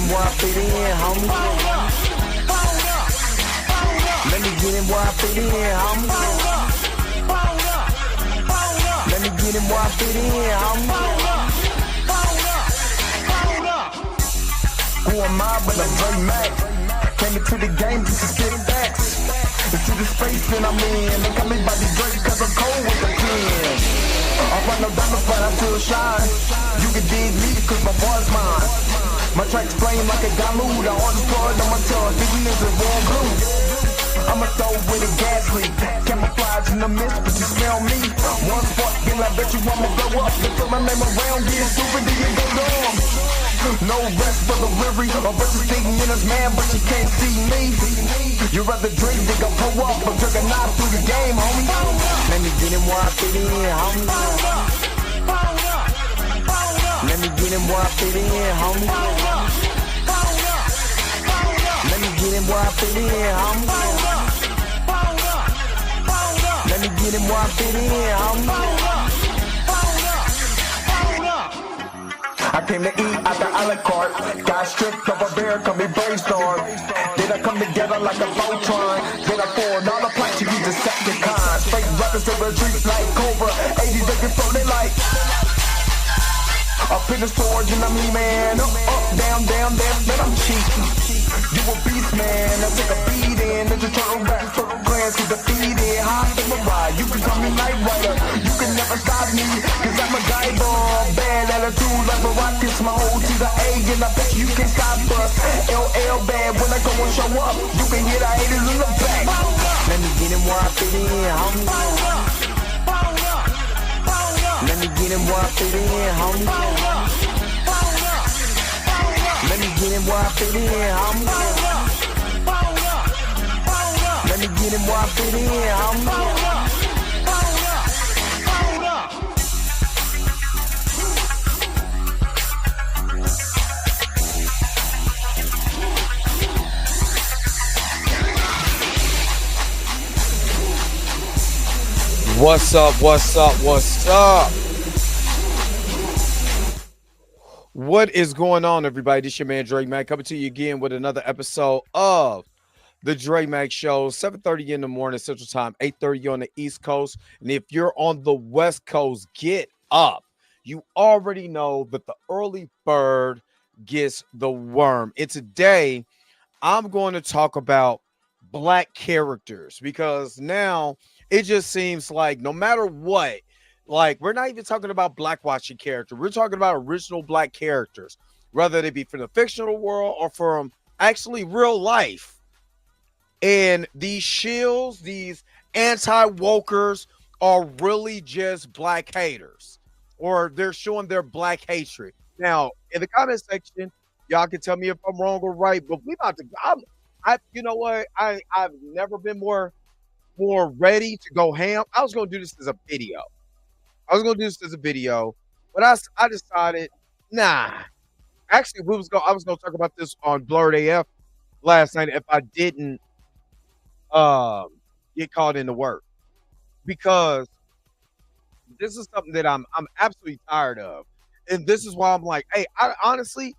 in where I fit in, homie. Let me get in where I fit in, homie. Let me get in where I fit in, homie. Who am I but I'm Dre Mac? Came into the game just to spit facts. Into the space that I'm in. They call me by the Drake cause I'm cold with the pen. I run no diamonds but I still shine. You can dig me cause my boy's mine. My tracks flame like a Damu. The hardest part on my tongue, thinking this is warm blue. I'ma throw with a gas leak. Camouflage in the mist, but you smell me. One spark, then I bet you I'ma blow up. They put my name around, get stupid, then you go dumb. No rest for the weary. A bunch of singing in his man, but you can't see me. You rather drink than go pull up, but drink a knife through the game, homie. Let me get in where I fit in, homie. Let me get in where I fit in, homie. Let me get in where I fit in, homie. Let me get in where I fit in, homie. I came to eat at the a la carte. Got stripped of a bear, call me brainstorm. Then I come together like a Voltron. Then I poured all the planks to use Decepticons. Straight rappers to retreat like Cobra. 80s they can float it like up in the storage and I'm E-Man. Up, down, down, then I'm cheap. You a beast, man. I take a beating. Then you turn back, turtle clans get defeated. High in my ride, you can call me Night Rider. You can never stop me, cause I'm a guy ball. Bad attitude like a rocket, my whole to the A, and I bet you can stop us. LL bad when I go and show up. You can hear the haters in the back. Let me get in where I fit in, homie. Let me get in where I fit in, homie. Let me get in where I fit in, homie. Let me get in where I fit in, homie. What's up? What's up? What's up? What is going on, everybody? This is your man Dre Mac coming to you again with another episode of the Dre Mac Show. 7:30 in the morning Central Time, 8:30 on the East Coast. And if you're on the West Coast, get up. You already know that the early bird gets the worm. And today, I'm going to talk about Black characters because now it just seems like no matter what, like we're not even talking about blackwashing character. We're talking about original Black characters, whether they be from the fictional world or from actually real life. And these shills, these anti-wokers are really just Black haters, or they're showing their Black hatred. Now, in the comment section, y'all can tell me if I'm wrong or right, but we about to, you know what? I've never been more ready to go ham. I was going to do this as a video. But I decided, nah. Actually, I was going to talk about this on Blurred AF last night if I didn't get caught into work. Because this is something that I'm absolutely tired of. And this is why I'm like, hey, I honestly,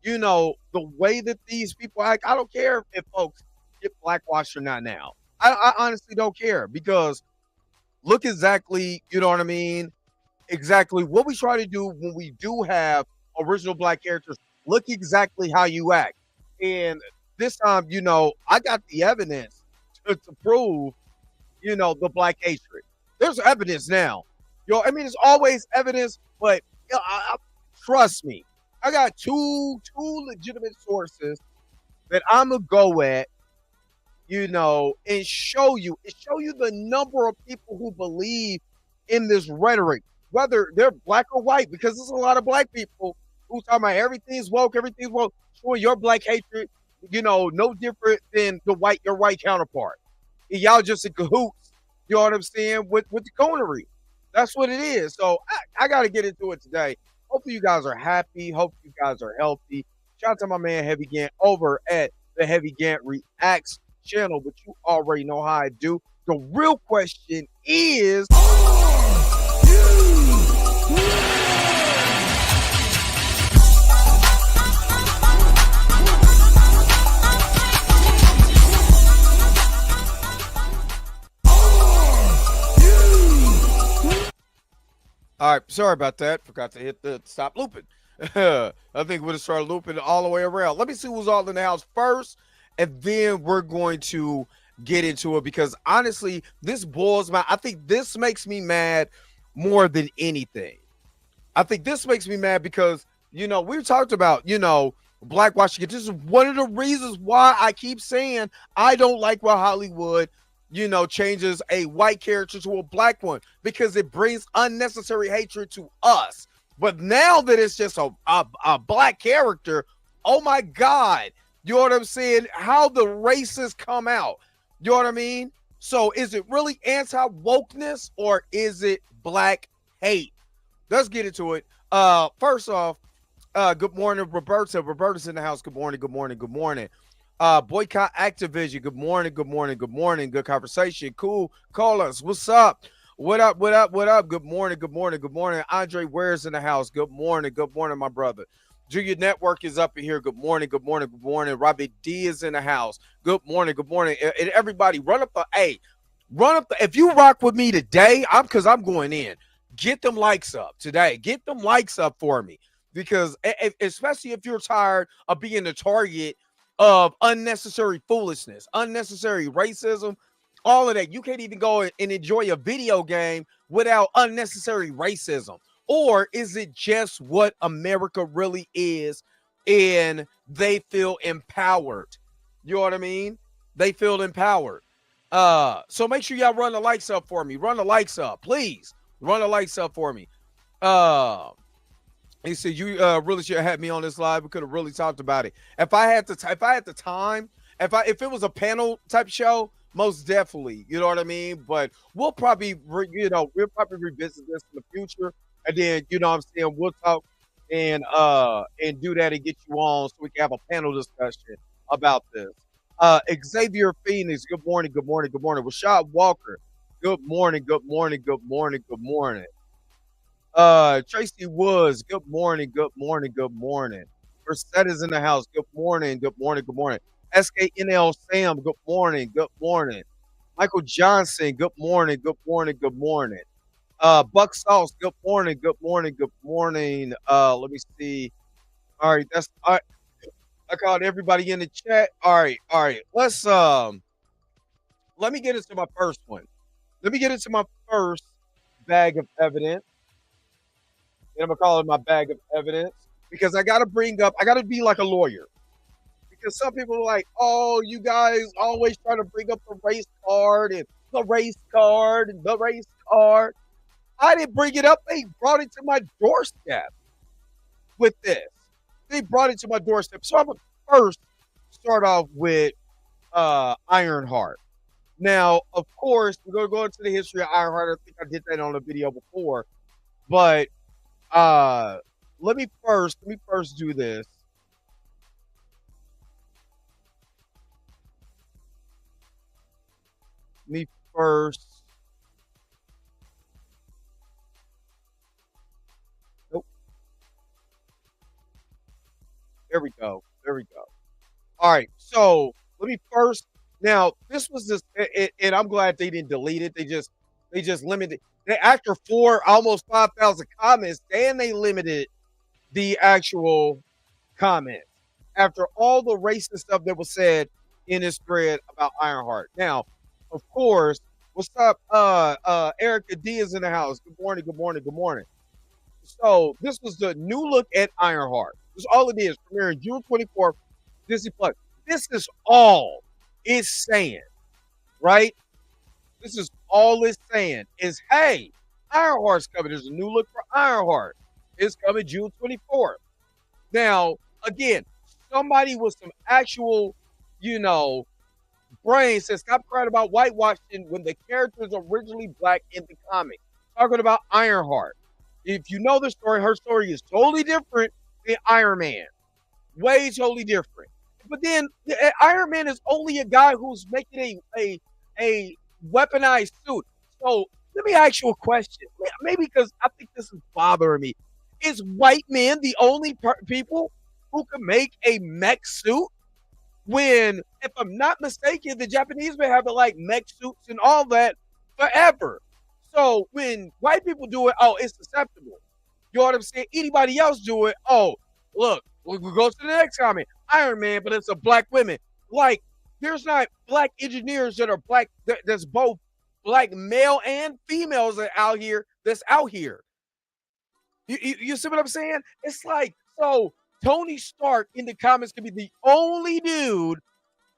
you know, the way that these people act, I don't care if folks get blackwashed or not now. I honestly don't care because look exactly, you know what I mean? Exactly what we try to do when we do have original Black characters. Look exactly how you act. And this time, you know, I got the evidence to prove, you know, the Black hatred. There's evidence now. You know, I mean, there's always evidence, but you know, trust me, I got two legitimate sources that I'm going to go at, you know, and show you the number of people who believe in this rhetoric, whether they're Black or white, because there's a lot of Black people who talking about everything's woke, showing your Black hatred, you know, no different than your white counterpart. And y'all just in cahoots, you know what I'm saying, with the coonery. That's what it is. So I got to get into it today. Hopefully you guys are happy. Hope you guys are healthy. Shout out to my man Heavy Gant over at the Heavy Gant Reacts channel, but you already know how I do. The real question is, Sorry about that. Forgot to hit the stop looping. I think we'll start looping all the way around. Let me see who's all in the house first, and then we're going to get into it because honestly, this boils my. I think this makes me mad more than anything. I think this makes me mad because we talked about blackwashing. This is one of the reasons why I keep saying I don't like why Hollywood changes a white character to a black one because it brings unnecessary hatred to us. But now that it's just a black character, oh my God, you know what I'm saying? How the races come out. You know what I mean? So is it really anti-wokeness or is it black hate? Let's get into it. First off, good morning, Roberta. Roberta's in the house. Good morning, good morning, good morning. Boycott Activision. Good morning, good morning, good morning. Good conversation. Cool. Call us. What's up? What up? What up? What up? Good morning, good morning, good morning. Andre Ware's in the house. Good morning, my brother. Junior Network is up in here. Good morning, good morning, good morning. Robbie D is in the house. Good morning, good morning. And everybody, run up the if you rock with me today, because I'm going in. Get them likes up today. Get them likes up for me. Because especially if you're tired of being the target of unnecessary foolishness, unnecessary racism, all of that. You can't even go and enjoy a video game without unnecessary racism. Or is it just what America really is and they feel empowered? You know what I mean? They feel empowered. So make sure y'all run the likes up for me. Run the likes up, please. Run the likes up for me. He said, "You really should have had me on this live. We could have really talked about it. If I had the time, if it was a panel type show, most definitely. You know what I mean. But we'll probably, we'll probably revisit this in the future, and then I'm saying we'll talk and do that and get you on so we can have a panel discussion about this. Xavier Phoenix, good morning, good morning, good morning. Rashad Walker, good morning, good morning, good morning, good morning. Tracy Woods, good morning, good morning, good morning. Versetta's in the house, good morning, good morning, good morning. SKNL Sam, good morning, good morning. Michael Johnson, good morning, good morning, good morning. Buck Sauce, good morning, good morning, good morning. Let me see. All right, that's all right. I called everybody in the chat. All right, all right. Let me get into my first one. Let me get into my first bag of evidence. And I'm gonna call it my bag of evidence because I gotta be like a lawyer. Because some people are like, oh, you guys always try to bring up the race card and the race card and the race card. I didn't bring it up. They brought it to my doorstep with this. They brought it to my doorstep. So I'm gonna first start off with Ironheart. Now, of course, we're gonna go into the history of Ironheart. I think I did that on a video before, but let me first do this. Me first. Nope. There we go. There we go. All right. So let me first. Now this was this, and I'm glad they didn't delete it. They just limited. They after almost 5,000 comments, and they limited the actual comments after all the racist stuff that was said in this thread about Ironheart. Now, of course, what's up? Erica D is in the house. Good morning, good morning, good morning. So this was the new look at Ironheart. This is all it is. Premiering June 24th, Disney Plus. This is all it's saying, right? This is all it's saying is, hey, Ironheart's coming. There's a new look for Ironheart. It's coming June 24th. Now, again, somebody with some actual, brain says, stop crying about whitewashing when the character is originally black in the comic. Talking about Ironheart. If you know the story, her story is totally different than Iron Man. Way totally different. But then Iron Man is only a guy who's making a weaponized suit. So let me ask you a question. Maybe because I think this is bothering me. Is white men the only people who can make a mech suit? When, if I'm not mistaken, the Japanese been having like mech suits and all that forever. So when white people do it, oh, it's acceptable. You know what I'm saying? Anybody else do it? Oh, look, we go to the next comment. Iron Man, but it's a black woman. Like, there's not black engineers that are black. That's both black male and females that out here. That's out here. You see what I'm saying? It's like, so Tony Stark in the comics could be the only dude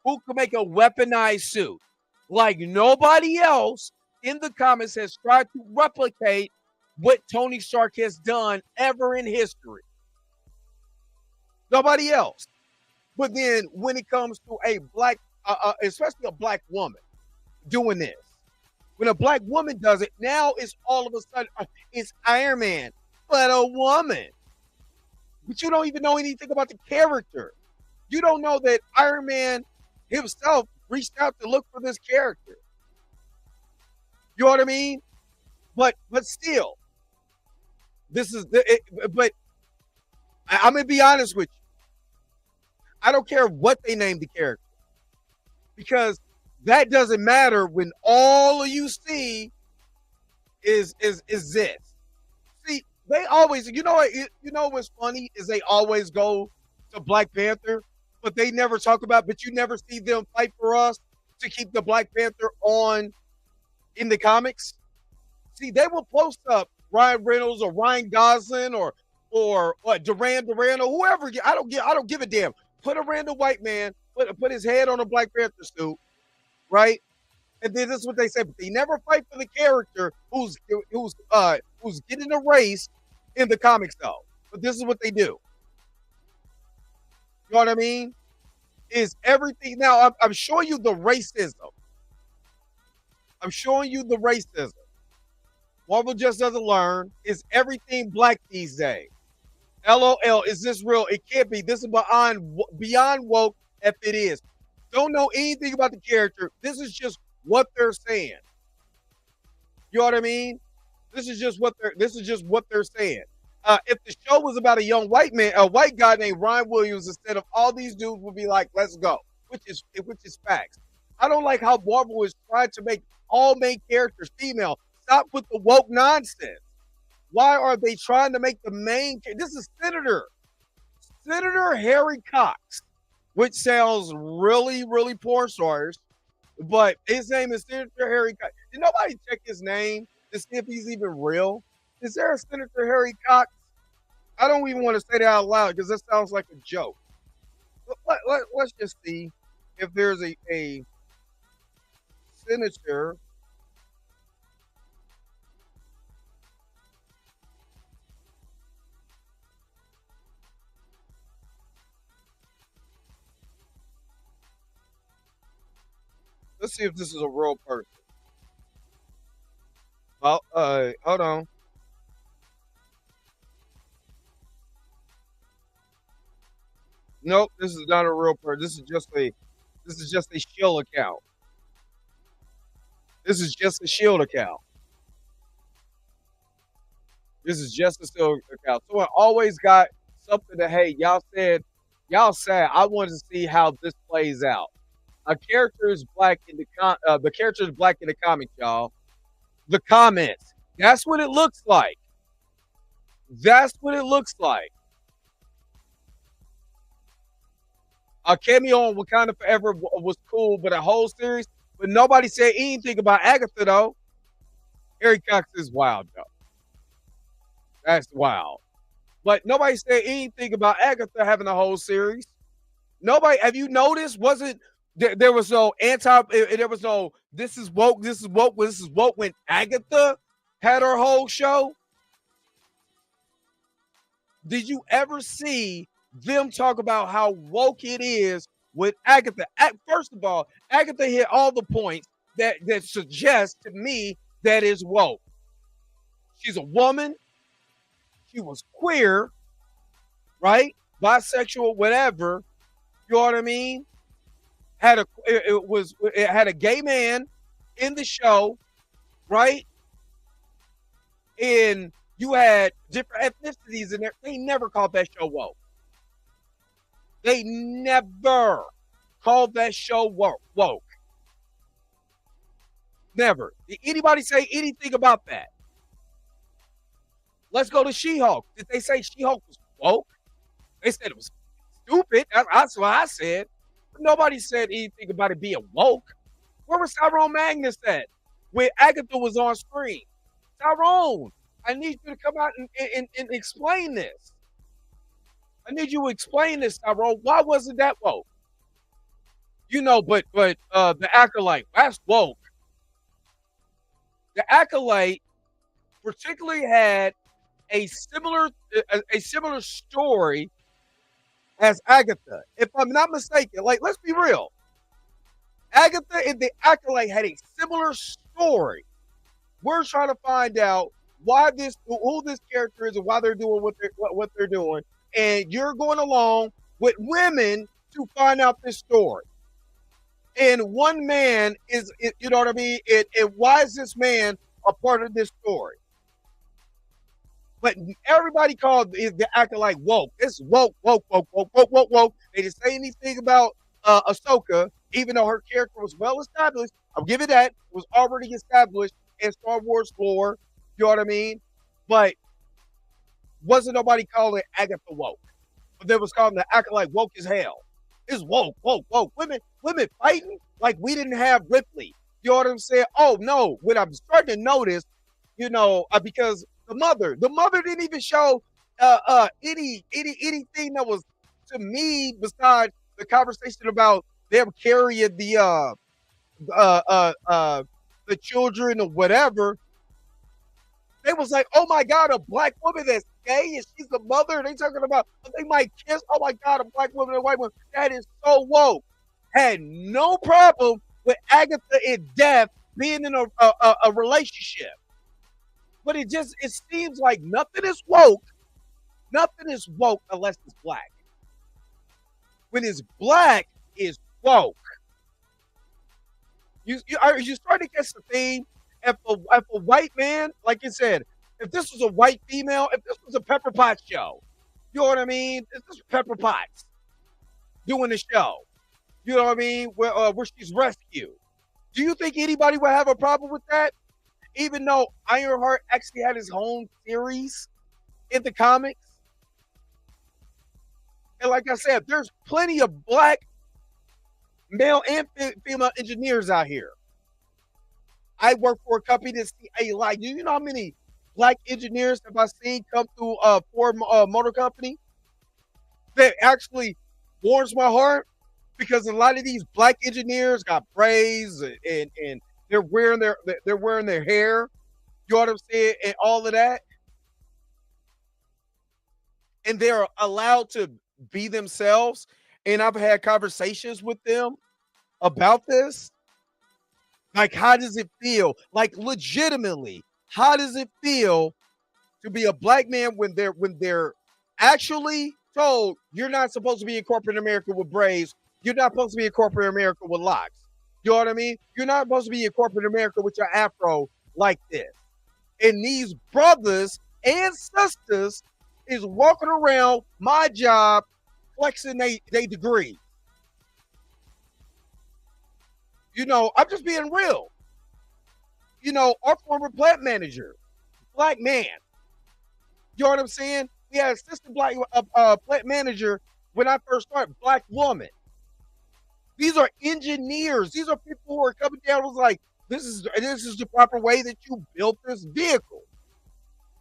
who can make a weaponized suit. Like nobody else in the comics has tried to replicate what Tony Stark has done ever in history. Nobody else. But then when it comes to a black, especially a black woman doing this, when a black woman does it, now it's all of a sudden, it's Iron Man, but a woman. But you don't even know anything about the character. You don't know that Iron Man himself reached out to look for this character. You know what I mean? But still, this is but I'm gonna be honest with you. I don't care what they name the character, because that doesn't matter when all you see is this. See, they always, you know what's funny is they always go to Black Panther, but they never talk about, but you never see them fight for us to keep the Black Panther on in the comics. See, they will post up Ryan Reynolds or Ryan Gosling or Duran or whoever. I don't give a damn. Put a random white man, put his head on a Black Panther suit, right? And then this is what they say, but they never fight for the character who's getting erased in the comics though. But this is what they do. You know what I mean? Is everything now? I'm showing you the racism. I'm showing you the racism. Marvel just doesn't learn. Is everything black these days? LOL, is this real? It can't be. This is beyond woke if it is. Don't know anything about the character. This is just what they're saying. You know what I mean? This is just what they're saying. If the show was about a young white man, a white guy named Ryan Williams, instead of all these dudes would be like, let's go, which is facts. I don't like how Marvel is trying to make all main characters female. Stop with the woke nonsense. Why are they trying to make the main? This is Senator Harry Cox, which sounds really, really poor source, but his name is Senator Harry Cox. Did nobody check his name to see if he's even real? Is there a Senator Harry Cox? I don't even want to say that out loud because that sounds like a joke. Let's just see if there's a senator. Let's see if this is a real person. Well, hold on. Nope, this is not a real person. This is just a shield account. This is just a shield account. This is just a shield account. So I always got something to hate. Y'all said I wanted to see how this plays out. A character is black in the character is black in the comics, y'all. The comments. That's what it looks like. That's what it looks like. A cameo on Wakanda Forever was cool, but a whole series. But nobody said anything about Agatha though. Harry Cox is wild though. That's wild. But nobody said anything about Agatha having a whole series. Nobody. Have you noticed? Wasn't there was no there was no this is woke when Agatha had her whole show. Did you ever see them talk about how woke it is with Agatha? First of all, Agatha hit all the points that suggest to me that is woke. She's a woman. She was queer, right? Bisexual, whatever. You know what I mean? It had a gay man in the show, right? And you had different ethnicities in there. They never called that show woke. They never called that show woke. Never. Did anybody say anything about that? Let's go to She-Hulk. Did they say She-Hulk was woke? They said it was stupid. That's what I said. But nobody said anything about it being woke. Where was Tyrone Magnus at when Agatha was on screen? Tyrone, I need you to come out and explain this. I need you to explain this, Tyrone. Why wasn't that woke? But the Acolyte, that's woke. The Acolyte particularly had a similar story as Agatha. If I'm not mistaken, like, let's be real. Agatha and the Acolyte had a similar story. We're trying to find out who this character is and why they're doing what they're doing. And you're going along with women to find out this story. And one man is, you know what I mean? And why is this man a part of this story? But everybody called the Acolyte woke. It's woke. They didn't say anything about Ahsoka, even though her character was well established. I'll give it that. It was already established in Star Wars lore. You know what I mean? But wasn't nobody calling Agatha woke. But they was calling the Acolyte woke as hell. It's woke. Women fighting like we didn't have Ripley. You know what I'm saying? Oh no. When I'm starting to notice, because the mother didn't even show anything that was, to me, besides the conversation about them carrying the children or whatever. They was like, oh my God, a black woman that's gay and she's the mother. They talking about they might kiss. Oh my God, a black woman and a white woman. That is so woke. Had no problem with Agatha and Death being in a relationship. But it seems like nothing is woke. Nothing is woke unless it's black. When it's black, it's woke. You start to catch the theme. If a white man, like you said, if this was a white female, if this was a Pepper Potts show, you know what I mean? If this was Pepper Potts doing the show, you know what I mean? Where she's rescued. Do you think anybody would have a problem with that? Even though Ironheart actually had his own series in the comics. And like I said, there's plenty of black male and female engineers out here. I work for a company that's a lot. Do you know how many black engineers have I seen come through Ford Motor Company? That actually warms my heart because a lot of these black engineers got braids and they're wearing their hair. You know what I'm saying? And all of that. And they're allowed to be themselves. And I've had conversations with them about this. Like, how does it feel? Like, legitimately, how does it feel to be a black man when they're actually told you're not supposed to be in corporate America with braids? You're not supposed to be in corporate America with locks. You know what I mean? You're not supposed to be in corporate America with your afro like this. And these brothers and sisters is walking around my job flexing they degree. I'm just being real. Our former plant manager, black man. You know what I'm saying? We had assistant black plant manager when I first started, black woman. These are engineers. These are people who are coming down and was like, this is the proper way that you built this vehicle.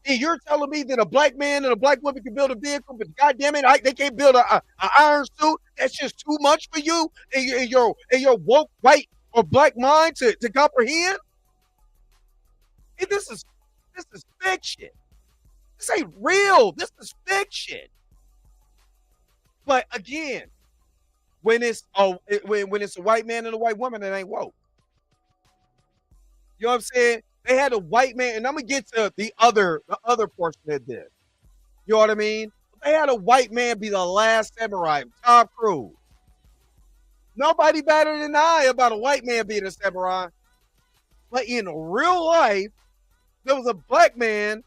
And you're telling me that a black man and a black woman can build a vehicle, but goddamn it, they can't build an iron suit. That's just too much for you and your woke white or black mind to comprehend. And this is fiction. This ain't real. This is fiction. But again, when it's a white man and a white woman, it ain't woke. You know what I'm saying? They had a white man, and I'm gonna get to the other portion of this. You know what I mean? They had a white man be the last samurai, Tom Cruise. Nobody better than I about a white man being a samurai. But in real life, there was a black man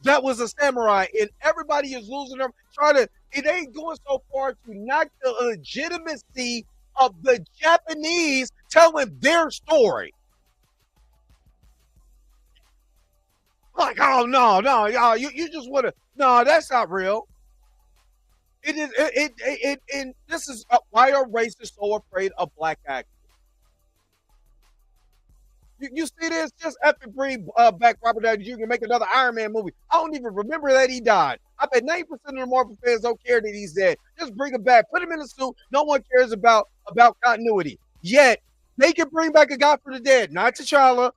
that was a samurai, and everybody is losing them. It ain't going so far to knock the legitimacy of the Japanese telling their story. Like, oh no, no, y'all, you just want to. No, that's not real. It is. And this is why are racists so afraid of black actors? You see this? Just after bring back Robert Downey Jr. make another Iron Man movie. I don't even remember that he died. I bet 90% of the Marvel fans don't care that he's dead. Just bring him back. Put him in a suit. No one cares about continuity. Yet, they can bring back a guy for the dead, not T'Challa.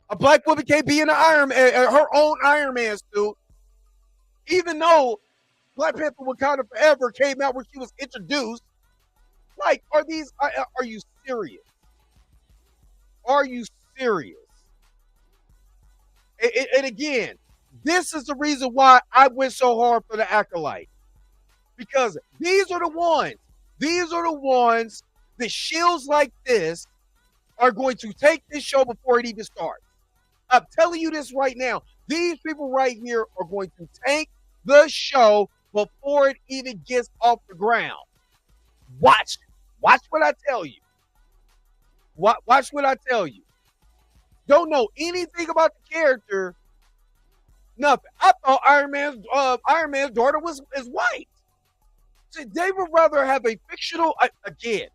A black woman can't be in her own Iron Man suit. Even though Black Panther Wakanda Forever came out where she was introduced. Like, are you serious? Are you serious? And again, this is the reason why I went so hard for the Acolyte. Because these are the ones that shields like this are going to take this show before it even starts. I'm telling you this right now. These people right here are going to tank the show before it even gets off the ground. Watch what I tell you. Watch what I tell you. Don't know anything about the character. Nothing. I thought Iron Man's daughter is white. See, they would rather have a fictional again.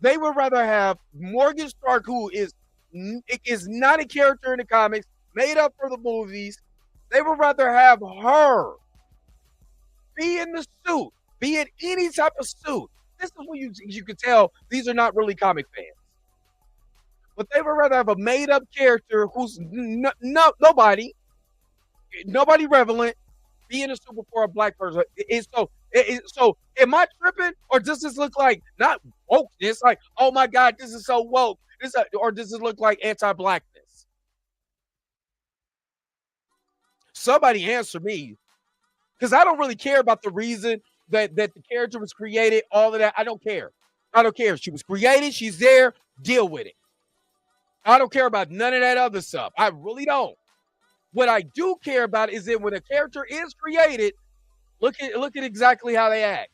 They would rather have Morgan Stark, who is not a character in the comics, made up for the movies. They would rather have her be in the suit, be in any type of suit. This is when you can tell these are not really comic fans. But they would rather have a made-up character who's nobody relevant, be in a suit before a black person. So am I tripping, or does this look like not wokeness? Like, oh my God, this is so woke. Or does it look like anti-blackness? Somebody answer me, because I don't really care about the reason that the character was created. All of that, I don't care. She was created. She's there. Deal with it. I don't care about none of that other stuff. I really don't. What I do care about is that when a character is created, look at exactly how they act.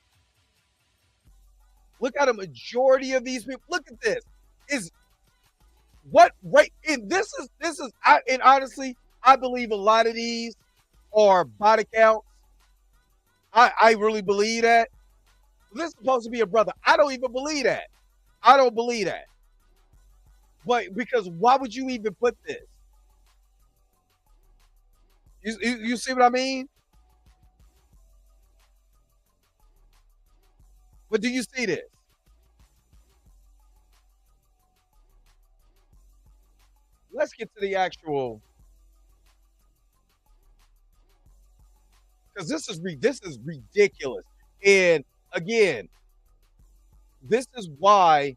Look at a majority of these people. Look at this. Is what right? And this is. And honestly, I believe a lot of these are body counts. I really believe that. This is supposed to be a brother. I don't even believe that. I don't believe that. But because why would you even put this? You see what I mean? But do you see this? Let's get to the actual, because this is ridiculous. And again, this is why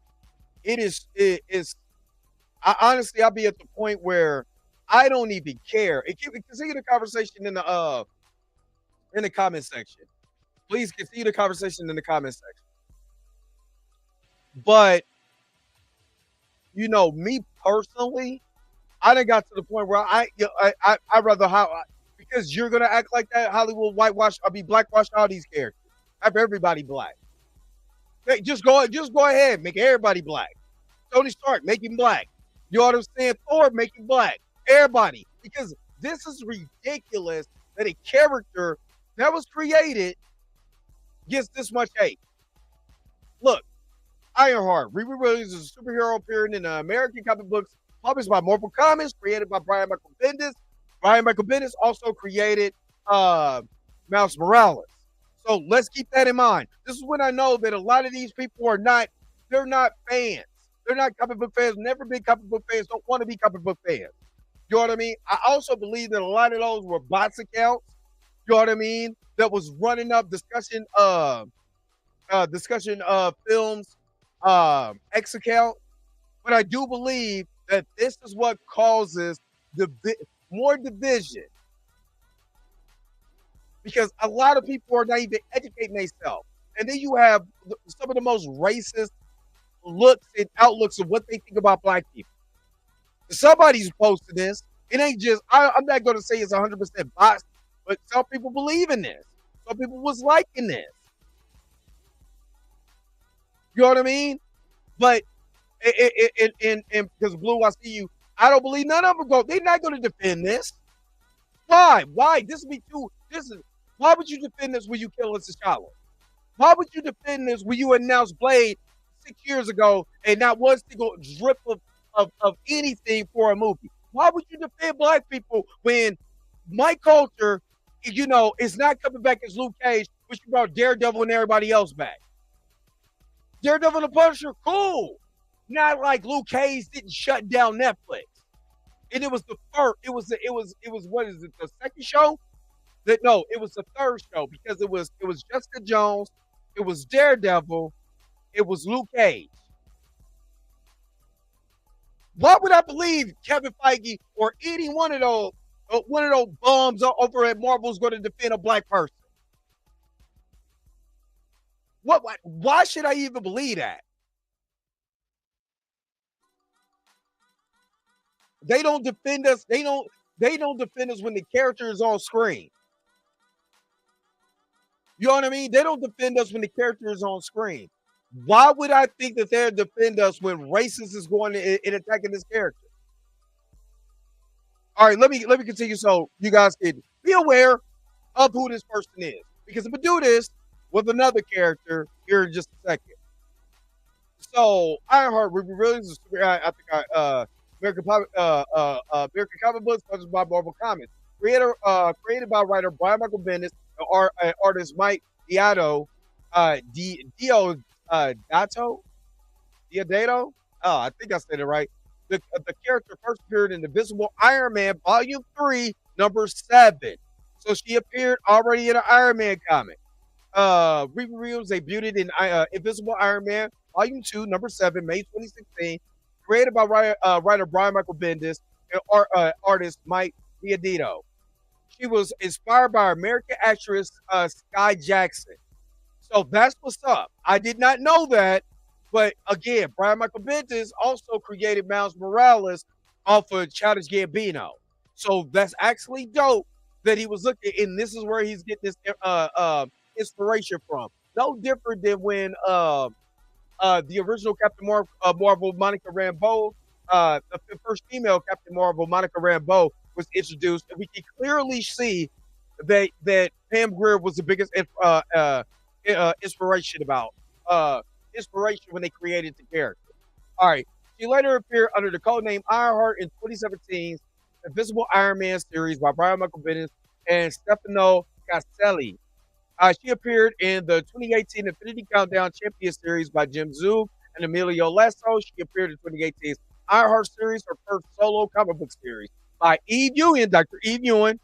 it is. Honestly, I'll be at the point where I don't even care. Continue the conversation in the comment section. Please continue the conversation in the comment section. But me personally, I done got to the point where I rather because you're gonna act like that, Hollywood whitewash. I'll be blackwash all these characters. Have everybody black. Hey, just go ahead, make everybody black. Tony Stark, make him black. You know what I'm saying? Thor, make him black. Everybody, because this is ridiculous that a character that was created gets this much hate. Look, Ironheart, Riri Williams is a superhero appearing in American comic books published by Marvel Comics, created by Brian Michael Bendis. Brian Michael Bendis also created Miles Morales. So let's keep that in mind. This is when I know that a lot of these people they're not fans. They're not comic book fans, never been comic book fans, don't want to be comic book fans. You know what I mean? I also believe that a lot of those were bots accounts, you know what I mean, that was running up discussion of films, X account. But I do believe that this is what causes more division. Because a lot of people are not even educating themselves. And then you have some of the most racist looks and outlooks of what they think about black people. Somebody's posting this. It ain't just, I'm not going to say it's 100% bots, but some people believe in this. Some people was liking this. You know what I mean? But, and because Blue, I see you. I don't believe none of them go. They're not going to defend this. Why? Why? This would be too. This is. Why would you defend this when you kill T'Challa? Why would you defend this when you announced Blade 6 years ago and not one single drip of anything for a movie? Why would you defend black people when Mike Coulter, is not coming back as Luke Cage, which you brought Daredevil and everybody else back? Daredevil and the Punisher, cool. Not like Luke Cage didn't shut down Netflix. And it was the first. It was what is it? The second show? No, it was the third show because it was Jessica Jones, it was Daredevil, it was Luke Cage. Why would I believe Kevin Feige or any one of those bums over at Marvel is going to defend a black person? What? Why should I even believe that? They don't defend us. They don't defend us when the character is on screen. You know what I mean? They don't defend us when the character is on screen. Why would I think that they'll defend us when racist is going and attacking this character? All right, let me continue so you guys can be aware of who this person is. Because if I do this with another character here in just a second. So Ironheart releases I think American comic books published by Marvel Comics. Created by writer Brian Michael Bendis and artist Mike Diodato, Diodato. Oh, I think I said it right. The character first appeared in Invisible Iron Man Volume 3, number 7. So she appeared already in an Iron Man comic. Riri Williams debuted in Invisible Iron Man Volume 2, number 7, May 2016. Created by writer Brian Michael Bendis and artist Mike Diodato. She was inspired by American actress Sky Jackson. So that's what's up. I did not know that. But again, Brian Michael Bendis also created Miles Morales off of Childish Gambino. So that's actually dope that he was looking, and this is where he's getting this inspiration from. No different than when the original Captain Marvel, Monica Rambeau, the first female Captain Marvel, Monica Rambeau, was introduced, and we can clearly see that Pam Grier was the biggest inspiration when they created the character. All right, she later appeared under the code name Ironheart in 2017's Invisible Iron Man series by Brian Michael Bendis and Stefano Caselli. She appeared in the 2018 Infinity Countdown Champion series by Jim Zub and Emilio Lasso. She appeared in 2018's Ironheart series, her first solo comic book series by Eve Ewing. Dr. Eve Ewing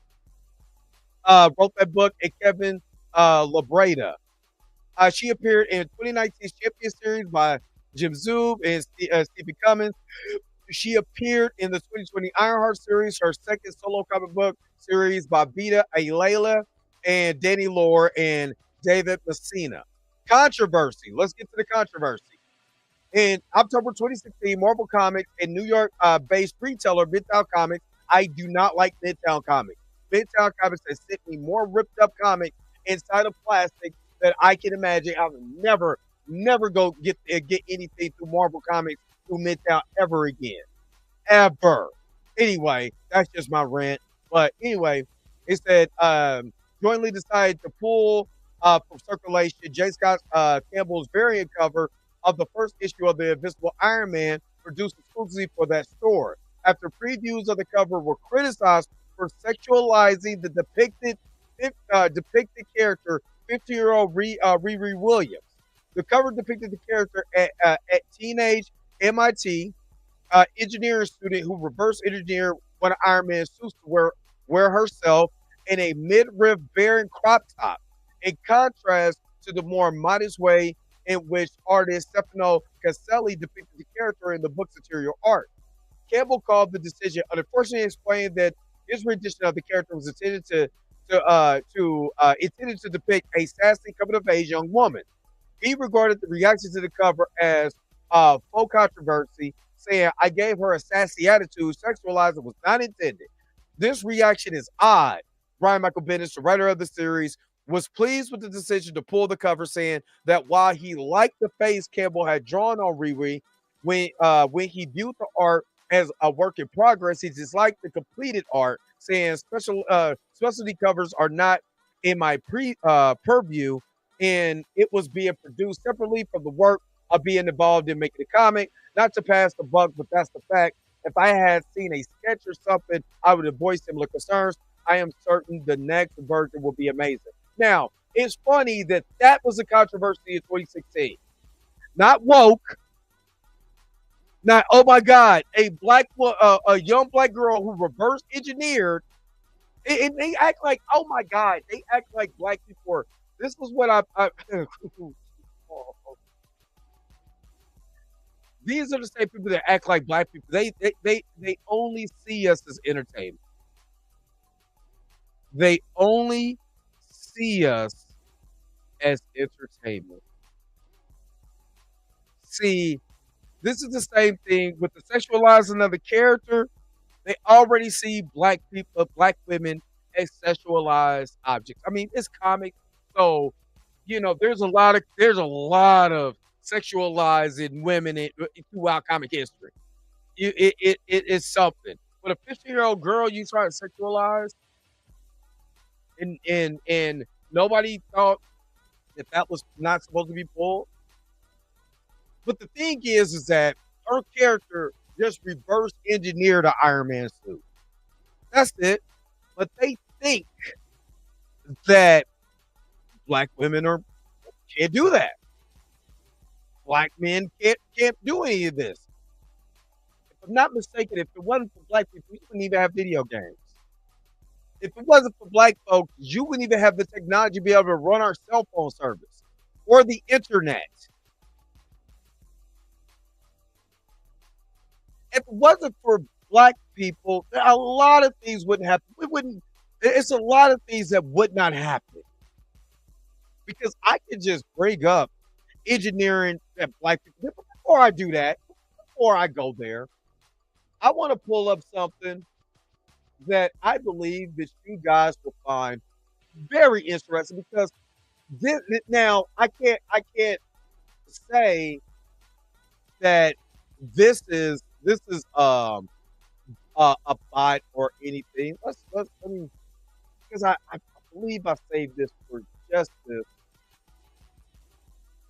wrote that book, and Kevin Labreda. She appeared in 2019's Champion series by Jim Zub and Stephen Cummins. She appeared in the 2020 Ironheart series, her second solo comic book series by Vita Ayala and Danny Lore and David Messina. Controversy. Let's get to the controversy. In October 2016, Marvel Comics and New York-based retailer Midtown Comics. I do not like Midtown Comics. Midtown Comics has sent me more ripped-up comics inside of plastic that I can imagine. I would never go get anything through Marvel Comics through Midtown ever again. Ever. Anyway, that's just my rant. But anyway, it said jointly decided to pull from circulation J. Scott Campbell's variant cover of the first issue of the Invisible Iron Man produced exclusively for that store. After previews of the cover were criticized for sexualizing the depicted character, 50-year-old Riri Williams. The cover depicted the character at teenage MIT engineering student who reverse engineered one of Iron Man's suits to wear herself in a midriff bearing crop top, in contrast to the more modest way in which artist Stefano Caselli depicted the character in the book's interior art. Campbell called the decision unfortunately, explained that his rendition of the character was intended to depict a sassy coming-of-age young woman. He regarded the reaction to the cover as full controversy, saying, "I gave her a sassy attitude. Sexualizing was not intended. This reaction is odd." Brian Michael Bendis, the writer of the series, was pleased with the decision to pull the cover, saying that while he liked the face Campbell had drawn on Riri when he viewed the art as a work in progress. It's just like the completed art, saying specialty covers are not in my purview, and it was being produced separately from the work of being involved in making a comic. Not to pass the buck, but that's the fact. If I had seen a sketch or something, I would have voiced similar concerns. I am certain the next version will be amazing. Now, it's funny that that was a controversy in 2016. Not woke, not oh my God, a young black girl who reverse engineered, and they act like oh my God, they act like black people are. This was what I these are the same people that act like black people. They only see us as entertainment. They only see us as entertainment. See, this is the same thing with the sexualizing of the character. They already see black people, black women as sexualized objects. I mean, it's comic, so there's a lot of sexualizing women throughout comic history. It is something. But a 15-year-old girl you try to sexualize, and nobody thought that was not supposed to be pulled. But the thing is that her character just reverse engineered the Iron Man suit. That's it. But they think that black women can't do that. Black men can't do any of this. If I'm not mistaken, if it wasn't for black people, we wouldn't even have video games. If it wasn't for black folks, you wouldn't even have the technology to be able to run our cell phone service or the internet. If it wasn't for black people, a lot of things wouldn't happen. It's a lot of things that would not happen. Because I could just bring up engineering that black people. Before I do that, before I go there, I want to pull up something that I believe that you guys will find very interesting because now I can't say that this is a bot or anything. Let me because I believe I saved this for just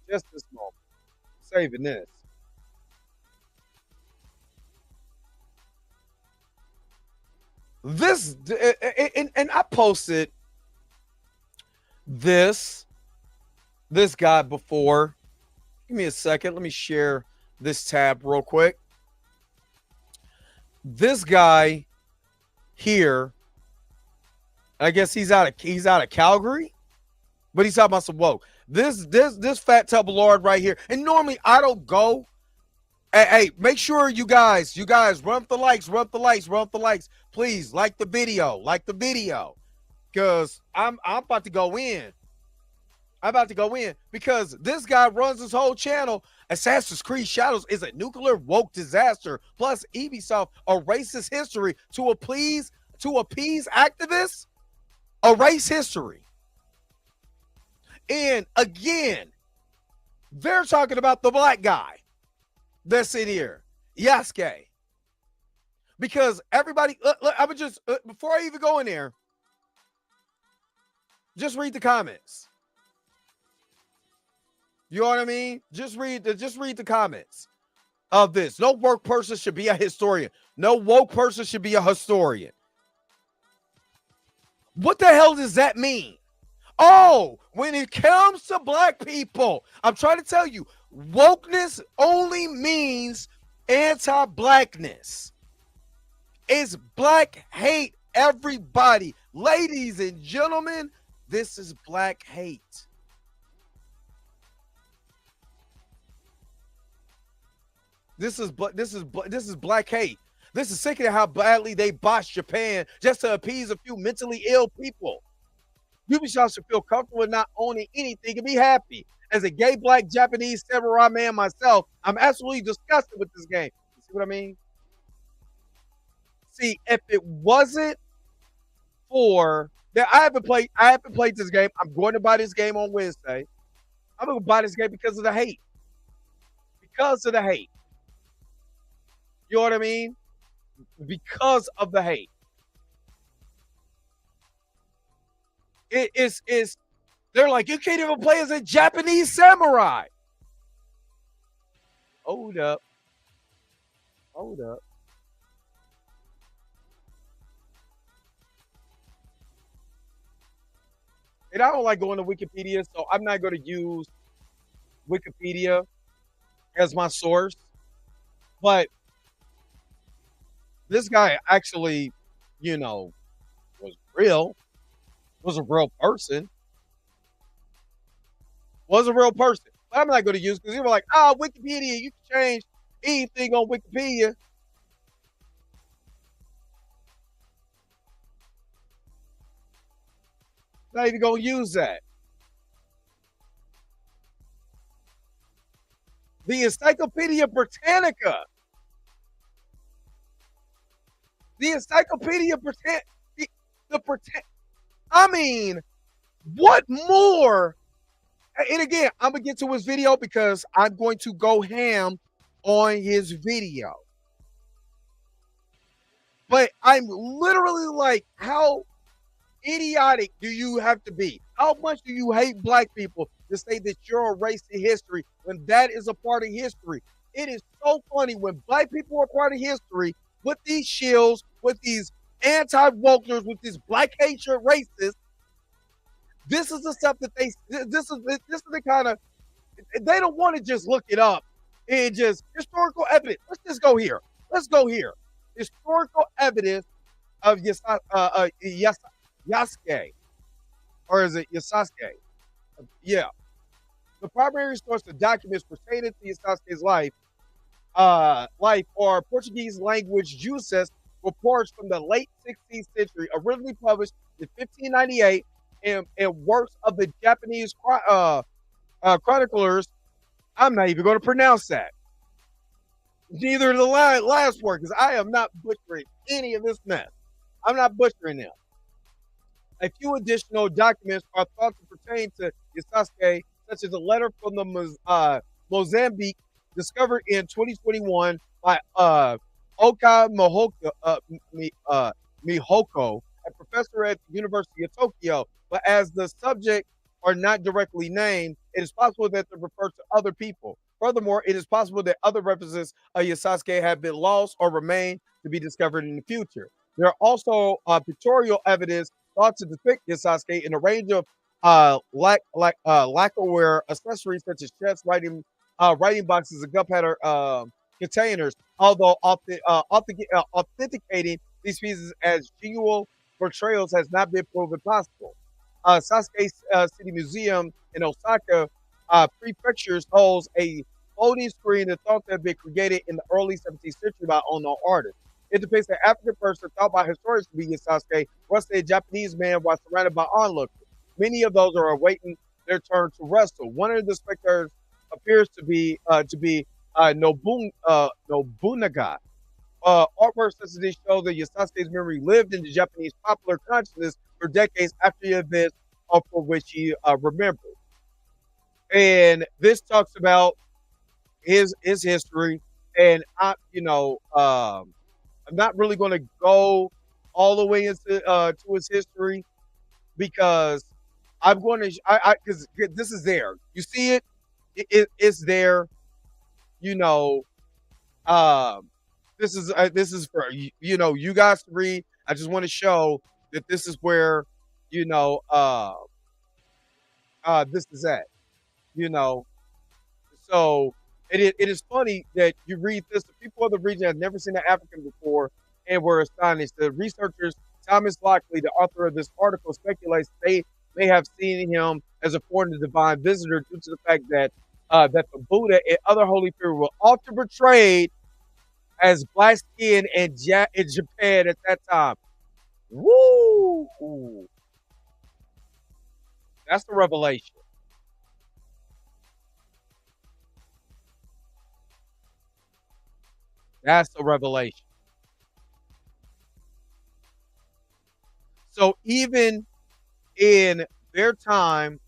this moment. Saving this. This and I posted this guy before. Give me a second. Let me share this tab real quick. This guy here, I guess he's out of Calgary, but he's talking about some woke. This fat tub lord right here. And normally I don't go. Hey, make sure you guys run up the likes. Please like the video. Because I'm about to go in. Because this guy runs his whole channel. Assassin's Creed Shadows is a nuclear woke disaster. Plus, Ubisoft erases history to appease activists. Erase history. And again, they're talking about the black guy that's in here, Yasuke. Because everybody, I would just before I even go in there, just read the comments. You know what I mean? Just read the comments of this. No woke person should be a historian. No woke person should be a historian. What the hell does that mean? Oh, when it comes to black people, I'm trying to tell you, wokeness only means anti-blackness. It's black hate, everybody. Ladies and gentlemen, this is black hate. This is black hate. This is sickening how badly they botched Japan just to appease a few mentally ill people. Ubisoft should feel comfortable with not owning anything and be happy. As a gay black Japanese samurai man myself, I'm absolutely disgusted with this game. You see what I mean? See, if it wasn't for that, I haven't played this game. I'm going to buy this game on Wednesday. I'm going to buy this game because of the hate. You know what I mean? because of the hate. It's they're like, you can't even play as a Japanese samurai. Hold up. Hold up. And I don't like going to Wikipedia, so I'm not going to use Wikipedia as my source. But this guy actually, you know, was real, was a real person, was a real person. But I'm not going to use because you were like, oh, Wikipedia, you can change anything on Wikipedia. Not even going to use that. The Encyclopedia Britannica. The Encyclopedia Britannica. The Britannica. I mean, what more? And again, I'm going to get to his video because I'm going to go ham on his video. But I'm literally like, how idiotic do you have to be? How much do you hate black people to say that you're a race in history when that is a part of history? It is so funny when black people are part of history with these shills, with these anti-wokers, with these black hatred racists. This is the stuff that this is the kind of, they don't want to just look it up and just historical evidence. Let's just go here. Let's go here. Historical evidence of Yasuke, or is it Yasuke? Yeah. The primary source of documents pertaining to Yasuke's life are Portuguese language uses reports from the late 16th century, originally published in 1598, and works of the Japanese chroniclers. I'm not even going to pronounce that. Neither the last word, because I am not butchering any of this mess. I'm not butchering them. A few additional documents are thought to pertain to Yasuke, such as a letter from the Mozambique discovered in 2021 by Oka Mihoko, a professor at the University of Tokyo. But as the subject are not directly named, it is possible that they refer to other people. Furthermore, it is possible that other references of Yasuke have been lost or remain to be discovered in the future. There are also pictorial evidence thought to depict Yasuke in a range of lacquerware accessories such as chests, writing boxes, and gunpowder containers. Although authenticating these pieces as genuine portrayals has not been proven possible. Sasuke City Museum in Osaka Prefecture holds a folding screen that thought to have been created in the early 17th century by unknown artists. It depicts an African person thought by historians to be Yasuke, wrestling a Japanese man while surrounded by onlookers. Many of those are awaiting their turn to wrestle. One of the spectators appears to be Nobunaga. Artwork such as this show that Yasuke's memory lived in the Japanese popular consciousness for decades after the events for which he remembered. And this talks about his history, and I'm not really going to go all the way into to his history because I'm going to because this is there. You see it, it's there. You know, this is for you guys to read. I just want to show that this is where this is at. You know, so it is funny that you read this. The people of the region have never seen an African before and were astonished. The researchers, Thomas Lockley, the author of this article, speculates they may have seen him as a foreign divine visitor due to the fact that that the Buddha and other holy figures were often portrayed as black skin in Japan at that time. Woo! That's the revelation. That's the revelation. So even in their time,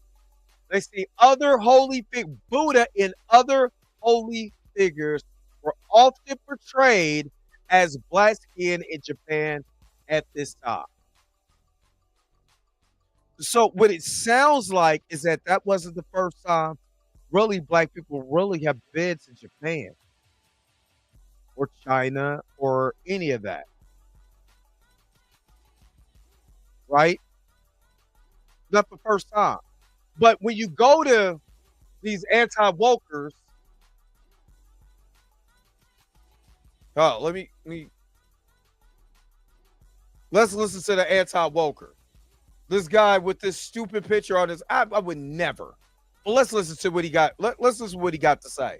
they see other holy Buddha and other holy figures were often portrayed as black skin in Japan at this time. So what it sounds like is that that wasn't the first time really black people really have been to Japan or China or any of that, right? Not the first time. But when you go to these anti-wokers, oh, let's listen to the anti-woker. This guy with this stupid picture on his, I would never. Well, let's listen to what he got. Let's listen to what he got to say.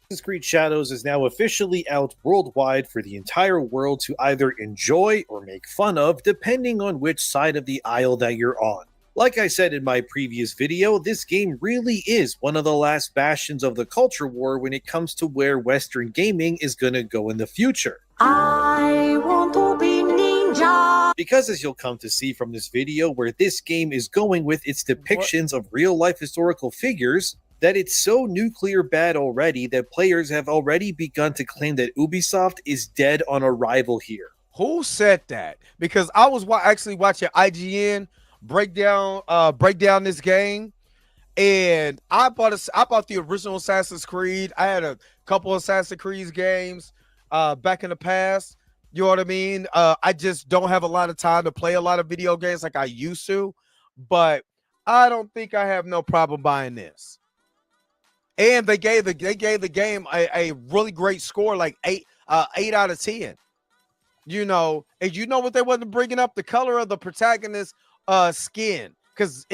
Assassin's Creed Shadows is now officially out worldwide for the entire world to either enjoy or make fun of, depending on which side of the aisle that you're on. Like I said in my previous video, this game really is one of the last bastions of the culture war when it comes to where Western gaming is gonna go in the future. I want to be ninja. Because as you'll come to see from this video, where this game is going with its depictions of real-life historical figures, that it's so nuclear bad already that players have already begun to claim that Ubisoft is dead on arrival here. Who said that? Because I was actually watching IGN break down this game, and I bought the original Assassin's Creed. I had a couple of Assassin's Creed games back in the past. You know what I mean? I just don't have a lot of time to play a lot of video games like I used to, but I don't think I have no problem buying this. And they gave the game a really great score, like 8 out of 10. You know, and you know what they wasn't bringing up? The color of the protagonist skin, because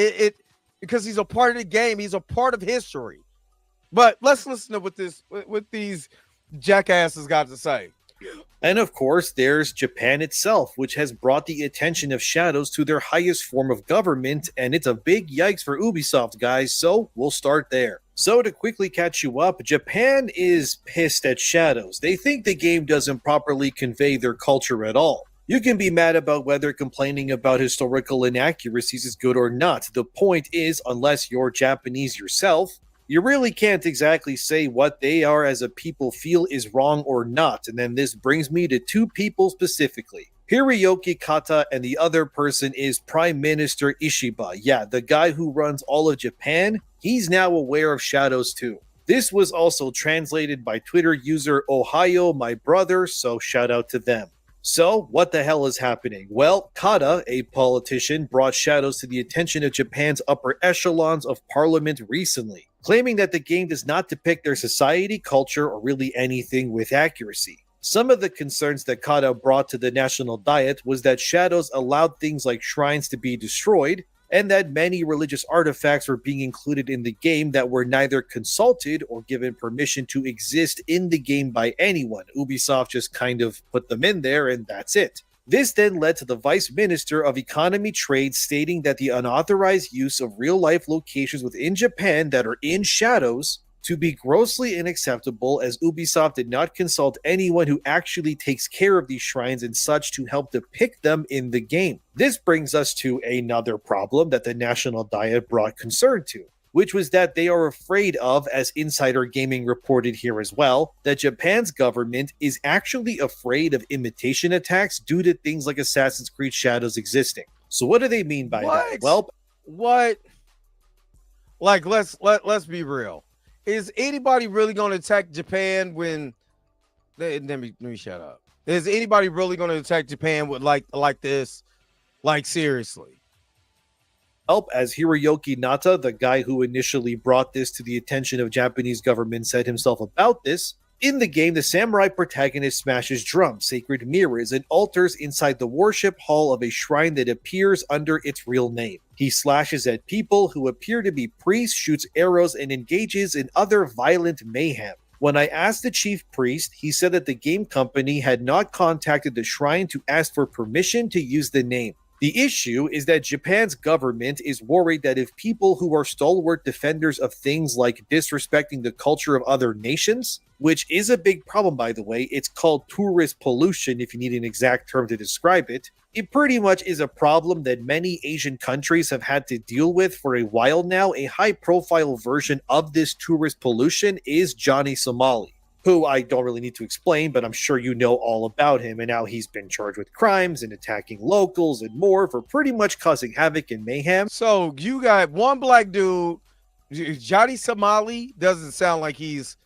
because he's a part of the game, he's a part of history. But let's listen to what these jackasses got to say. And of course, there's Japan itself, which has brought the attention of Shadows to their highest form of government, and it's a big yikes for Ubisoft, guys, so we'll start there. So to quickly catch you up, Japan is pissed at Shadows. They think the game doesn't properly convey their culture at all. You can be mad about whether complaining about historical inaccuracies is good or not. The point is, unless you're Japanese yourself, you really can't exactly say what they are as a people feel is wrong or not. And then this brings me to two people specifically. Hiroyuki Kata, and the other person is Prime Minister Ishiba. Yeah, the guy who runs all of Japan, he's now aware of Shadows too. This was also translated by Twitter user Ohio My Brother, so shout out to them. So, what the hell is happening? Well, Kata, a politician, brought Shadows to the attention of Japan's upper echelons of parliament recently, claiming that the game does not depict their society, culture, or really anything with accuracy. Some of the concerns that Kata brought to the National Diet was that Shadows allowed things like shrines to be destroyed, and that many religious artifacts were being included in the game that were neither consulted or given permission to exist in the game by anyone. Ubisoft just kind of put them in there, and that's it. This then led to the Vice Minister of Economy Trade stating that the unauthorized use of real-life locations within Japan that are in Shadows to be grossly unacceptable, as Ubisoft did not consult anyone who actually takes care of these shrines and such to help depict them in the game. This brings us to another problem that the National Diet brought concern to, which was that they are afraid of, as Insider Gaming reported here as well, that Japan's government is actually afraid of imitation attacks due to things like Assassin's Creed Shadows existing. So what do they mean by that? Well, what? Like, let's be real. Is anybody really going to attack Japan when? Let me shut up. Is anybody really going to attack Japan with like this? Like, seriously? As Hiroyuki Nata, the guy who initially brought this to the attention of Japanese government, said himself about this, in the game, the samurai protagonist smashes drums, sacred mirrors, and altars inside the worship hall of a shrine that appears under its real name. He slashes at people who appear to be priests, shoots arrows, and engages in other violent mayhem. When I asked the chief priest, he said that the game company had not contacted the shrine to ask for permission to use the name. The issue is that Japan's government is worried that if people who are stalwart defenders of things like disrespecting the culture of other nations, which is a big problem, by the way, it's called tourist pollution if you need an exact term to describe it, it pretty much is a problem that many Asian countries have had to deal with for a while now. A high-profile version of this tourist pollution is Johnny Somali. who I don't really need to explain, but I'm sure you know all about him, and now he's been charged with crimes and attacking locals and more for pretty much causing havoc and mayhem. So you got one black dude, Johnny Somali, doesn't sound like he's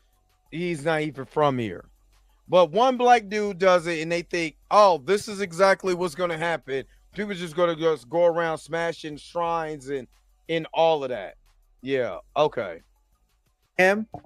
not even from here. But one black dude does it and they think, oh, this is exactly what's going to happen. People just going to just go around smashing shrines and all of that. Yeah, okay.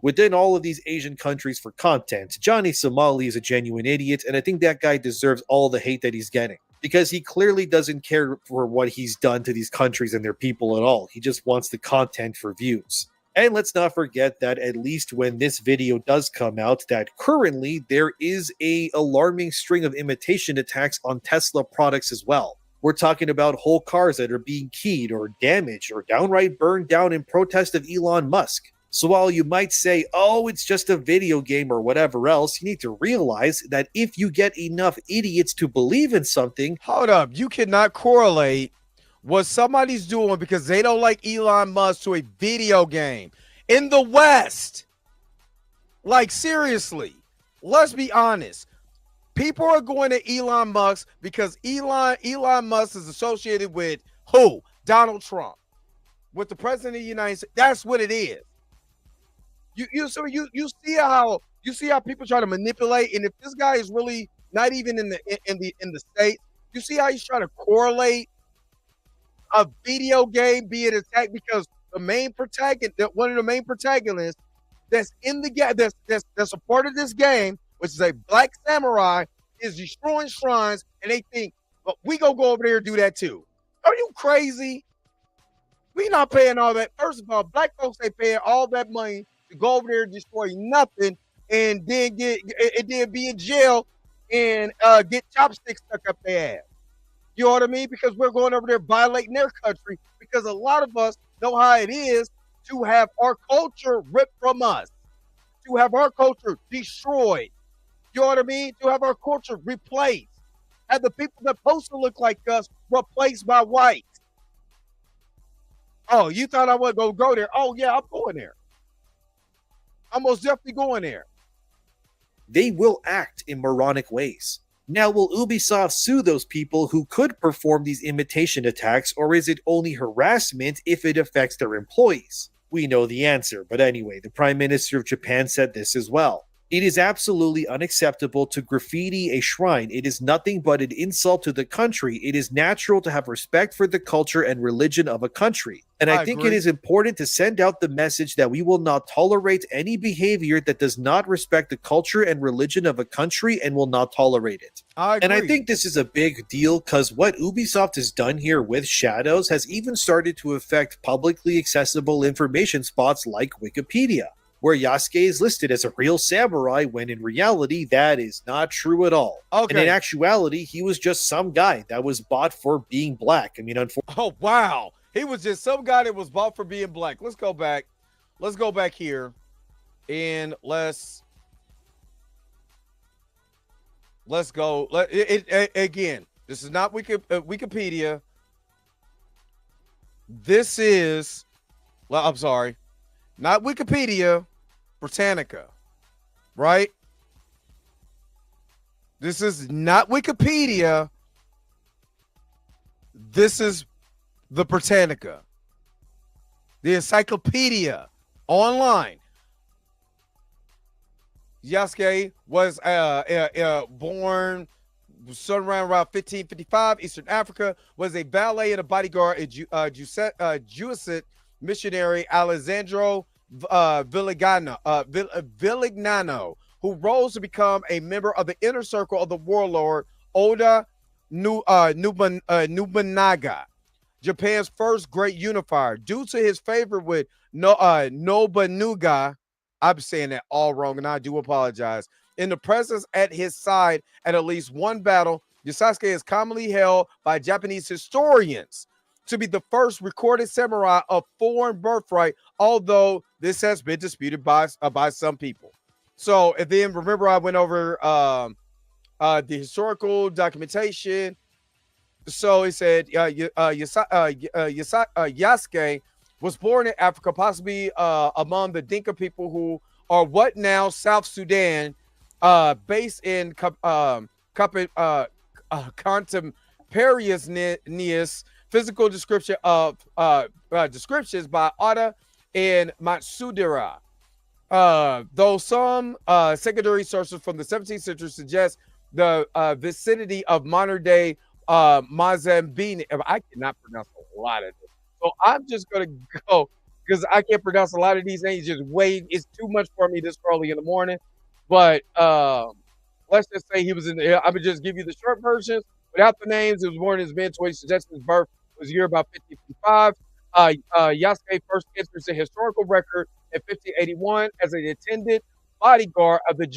Within all of these Asian countries for content, Johnny Somali is a genuine idiot, and I think that guy deserves all the hate that he's getting. Because he clearly doesn't care for what he's done to these countries and their people at all. He just wants the content for views. And let's not forget that at least when this video does come out, that currently there is a alarming string of imitation attacks on Tesla products as well. We're talking about whole cars that are being keyed or damaged or downright burned down in protest of Elon Musk. So while you might say, oh, it's just a video game or whatever else, you need to realize that if you get enough idiots to believe in something... Hold up, you cannot correlate what somebody's doing because they don't like Elon Musk to a video game in the West. Like, seriously, let's be honest. People are going to Elon Musk because Elon Musk is associated with who? Donald Trump. With the president of the United States. That's what it is. You see how people try to manipulate, and if this guy is really not even in the States, you see how he's trying to correlate a video game being attacked because the main protagonist, one of the main protagonists that's in the game, that's a part of this game, which is a black samurai, is destroying shrines, and they think, well, we gonna go over there and do that too. Are you crazy? We not paying all that. First of all, black folks ain't paying all that money to go over there and destroy nothing, and then be in jail and get chopsticks stuck up their ass. You know what I mean? Because we're going over there violating their country because a lot of us know how it is to have our culture ripped from us, to have our culture destroyed. You know what I mean? To have our culture replaced. Have the people that supposed to look like us replaced by white. Oh, you thought I wasn't going to go there? Oh, yeah, I'm going there. I'm most definitely going there. They will act in moronic ways. Now, will Ubisoft sue those people who could perform these imitation attacks, or is it only harassment if it affects their employees? We know the answer, but anyway, the Prime Minister of Japan said this as well. It is absolutely unacceptable to graffiti a shrine. It is nothing but an insult to the country. It is natural to have respect for the culture and religion of a country. And I think agree. It is important to send out the message that we will not tolerate any behavior that does not respect the culture and religion of a country and will not tolerate it. And I think this is a big deal because what Ubisoft has done here with Shadows has even started to affect publicly accessible information spots like Wikipedia, where Yasuke is listed as a real samurai when in reality that is not true at all. Okay. And in actuality, he was just some guy that was bought for being black. I mean, unfortunately. Oh, wow. He was just some guy that was bought for being black. Let's go back. Let's go back here and let's go. Again, this is not Wikipedia. This is, well, I'm sorry, not Wikipedia, Britannica, right? This is not Wikipedia. This is the Britannica, the encyclopedia online. Yasuke was born somewhere around 1555, Eastern Africa, was a valet and a bodyguard at Jesuit missionary Alessandro Vilignano, who rose to become a member of the inner circle of the warlord Oda Nobunaga, Japan's first great unifier. Due to his favor with Nobunaga, I'm saying that all wrong, and I do apologize. In the presence at his side at least one battle, Yasuke is commonly held by Japanese historians to be the first recorded samurai of foreign birthright, although this has been disputed by some people. So, and then remember I went over the historical documentation. So he said Yasuke was born in Africa, possibly among the Dinka people who or what now South Sudan, based in contemporaneous physical description of descriptions by Otta and Matsudira. Though some secondary sources from the 17th century suggest the vicinity of modern day Mozambique. I cannot pronounce a lot of this. So I'm just going to go because I can't pronounce a lot of these names. Just wait. It's too much for me this early in the morning. But let's just say he was in the. I would just give you the short versions without the names. He was born in his mid-20s. Suggested his birth was year about 5055. Yasuke first enters the historical record in 1581 as an attendant bodyguard of the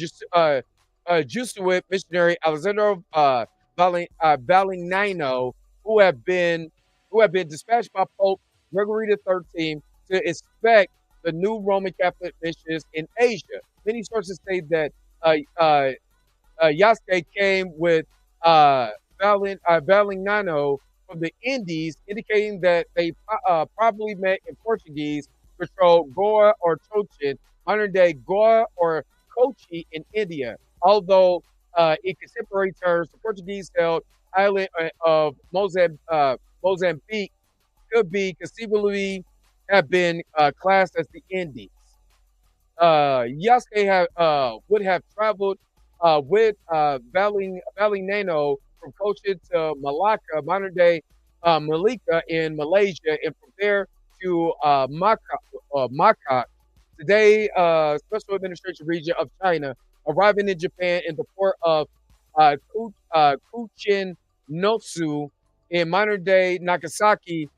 Jesuit missionary Alexander Balignano, who had been dispatched by Pope Gregory XIII to inspect the new Roman Catholic missions in Asia. Many sources say that Yasuke came with Balignano from the Indies, indicating that they probably met in Portuguese controlled Goa or Cochin, modern day Goa or Kochi in India. Although in contemporary terms, the Portuguese held island of Mozambique could be conceivably have been classed as the Indies. Yasuke would have traveled with Balignano from Cochin to Malacca, modern day Malacca in Malaysia, and from there to Macau, today Special Administration region of China, arriving in Japan in the port of Kuchin-Notsu in modern day Nagasaki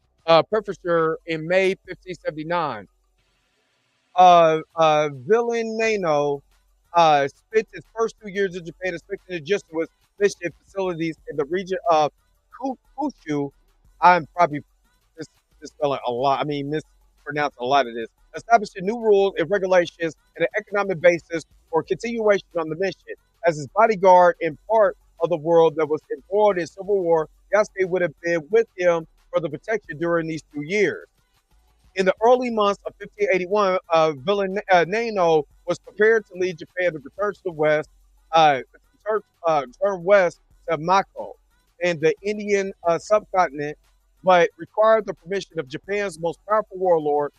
Prefecture in May 1579. Villanano spent his first 2 years in Japan inspecting the Jesuit mission facilities in the region of Kyushu. I'm probably misspelling a lot. I mean, mispronounced a lot of this. Establishing new rules and regulations and an economic basis for continuation on the mission. As his bodyguard in part of the world that was embroiled in civil war, Yasuke would have been with him for the protection during these 2 years. In the early months of 1581, Villanano was prepared to leave Japan to return to the west, turn west to Mako in the Indian subcontinent, but required the permission of Japan's most powerful warlord,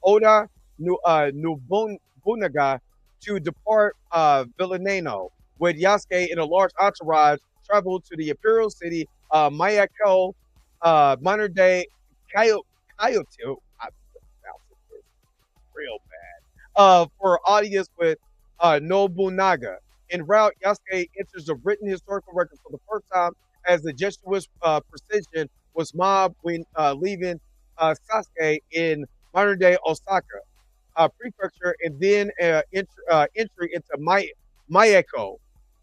Oda Nobunaga, to depart Villanano. With Yasuke and a large entourage traveled to the imperial city Mayako, modern day Kyoto. Real bad. For audience with Nobunaga. En route, Yasuke enters the written historical record for the first time as the Jesuit precision was mobbed when leaving Sasuke in modern day Osaka prefecture, and then entry into Mayako.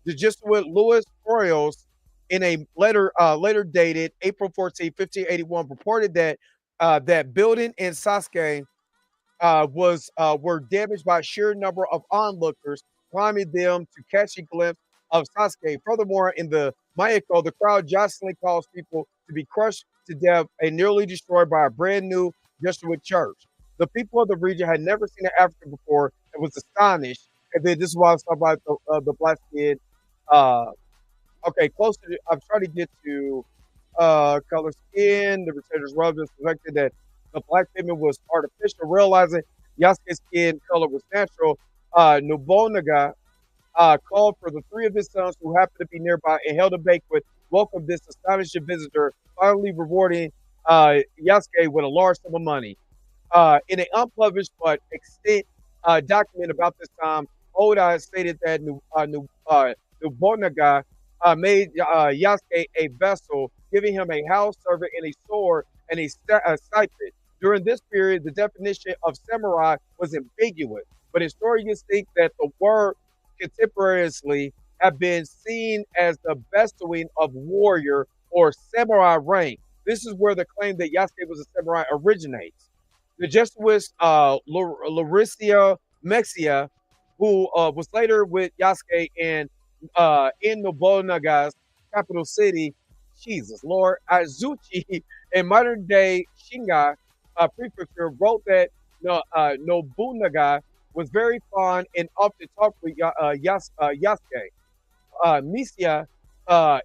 The Jesuit Louis Royals, in a letter later dated April 14, 1581, reported that that building in Sasuke were damaged by a sheer number of onlookers, climbing them to catch a glimpse of Sasuke. Furthermore, in the Mayako, the crowd jostling caused people to be crushed to death and nearly destroyed by a brand new Jesuit church. The people of the region had never seen an African before and was astonished. And then this is why I was talking about the black skin. Okay, closer. I'm trying to get to color skin. The researchers rubbed and suspected that the black pigment was artificial, realizing Yasuke's skin color was natural. Nobunaga called for the three of his sons who happened to be nearby and held a banquet, welcomed this astonishing visitor, finally rewarding Yasuke with a large sum of money. In an unpublished but extant document about this time, Oda stated that Nobunaga made Yasuke a vessel, giving him a house servant and a sword and a stipend. During this period, the definition of samurai was ambiguous, but historians think that the word contemporaneously have been seen as the bestowing of warrior or samurai rank. This is where the claim that Yasuke was a samurai originates. The Jesuit Lauricia Mexia, who was later with Yasuke in Nobunaga's capital city, Jesus Lord, Azuchi, in modern day Shinga prefecture, wrote that Nobunaga was very fond and often talked with Yasuke. Misia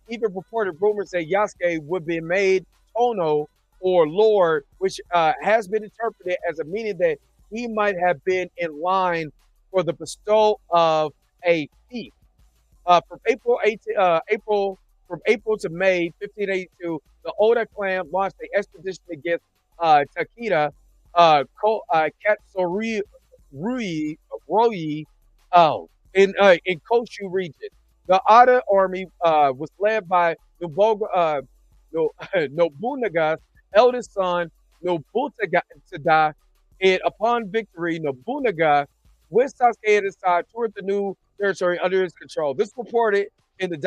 even reported rumors that Yasuke would be made Tono or Lord, which has been interpreted as a meaning that he might have been in line for the bestow of a fief. From April to May 1582, the Oda clan launched an expedition against Takeda, Katsuri Royi, in Koshu region. The Oda army was led by Nobunaga's eldest son, Nobutada, and upon victory, Nobunaga, with Sasuke at his side, toured the new territory under his control. This reported in the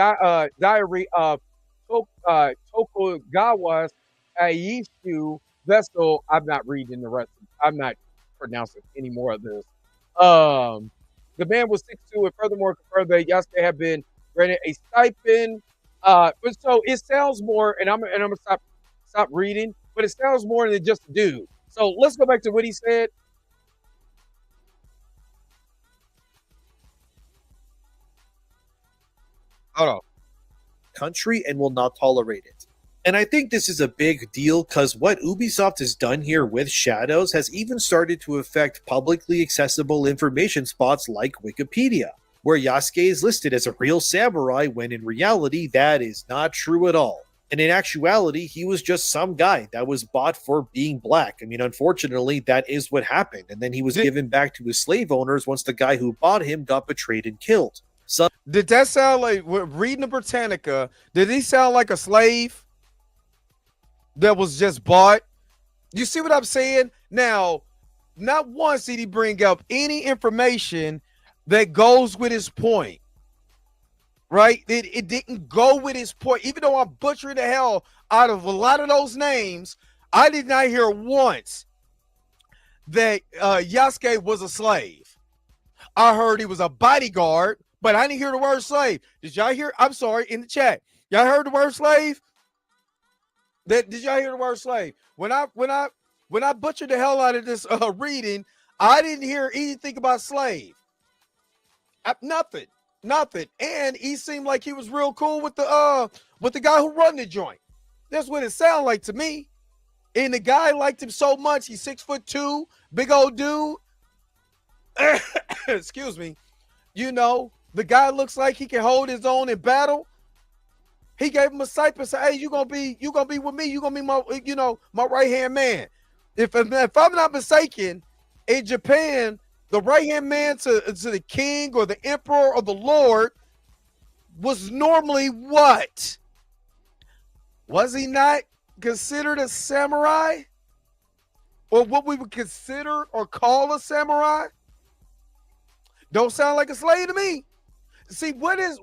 diary of Tokugawa's Aishu vessel. I'm not reading the rest. I'm not pronouncing any more of this. The man was 6'2", and furthermore confirmed that Yasuke had been granted a stipend. But so it sounds more, and I'm gonna stop reading, but it sounds more than just a dude. So let's go back to what he said. Hold on. Country and will not tolerate it. And I think this is a big deal because what Ubisoft has done here with Shadows has even started to affect publicly accessible information spots like Wikipedia, where Yasuke is listed as a real samurai when in reality that is not true at all. And in actuality, he was just some guy that was bought for being black. I mean, unfortunately, that is what happened. And then he was given back to his slave owners once the guy who bought him got betrayed and killed. So, did that sound like, reading the Britannica, did he sound like a slave that was just bought? You see what I'm saying? Now, not once did he bring up any information that goes with his point, right? It didn't go with his point. Even though I'm butchering the hell out of a lot of those names, I did not hear once that Yasuke was a slave. I heard he was a bodyguard, but I didn't hear the word slave. Did y'all hear? I'm sorry, in the chat. Y'all heard the word slave? Did y'all hear the word slave? When I butchered the hell out of this reading, I didn't hear anything about slave. Nothing. And he seemed like he was real cool with the guy who run the joint. That's what it sounded like to me. And the guy liked him so much. He's 6'2", big old dude. Excuse me. You know, the guy looks like he can hold his own in battle. He gave him a sight and said, "Hey, you gonna be with me. You gonna be my right hand man." If I'm not mistaken, in Japan, the right hand man to the king or the emperor or the lord was normally what? Was he not considered a samurai, or what we would consider or call a samurai? Don't sound like a slave to me. See, what is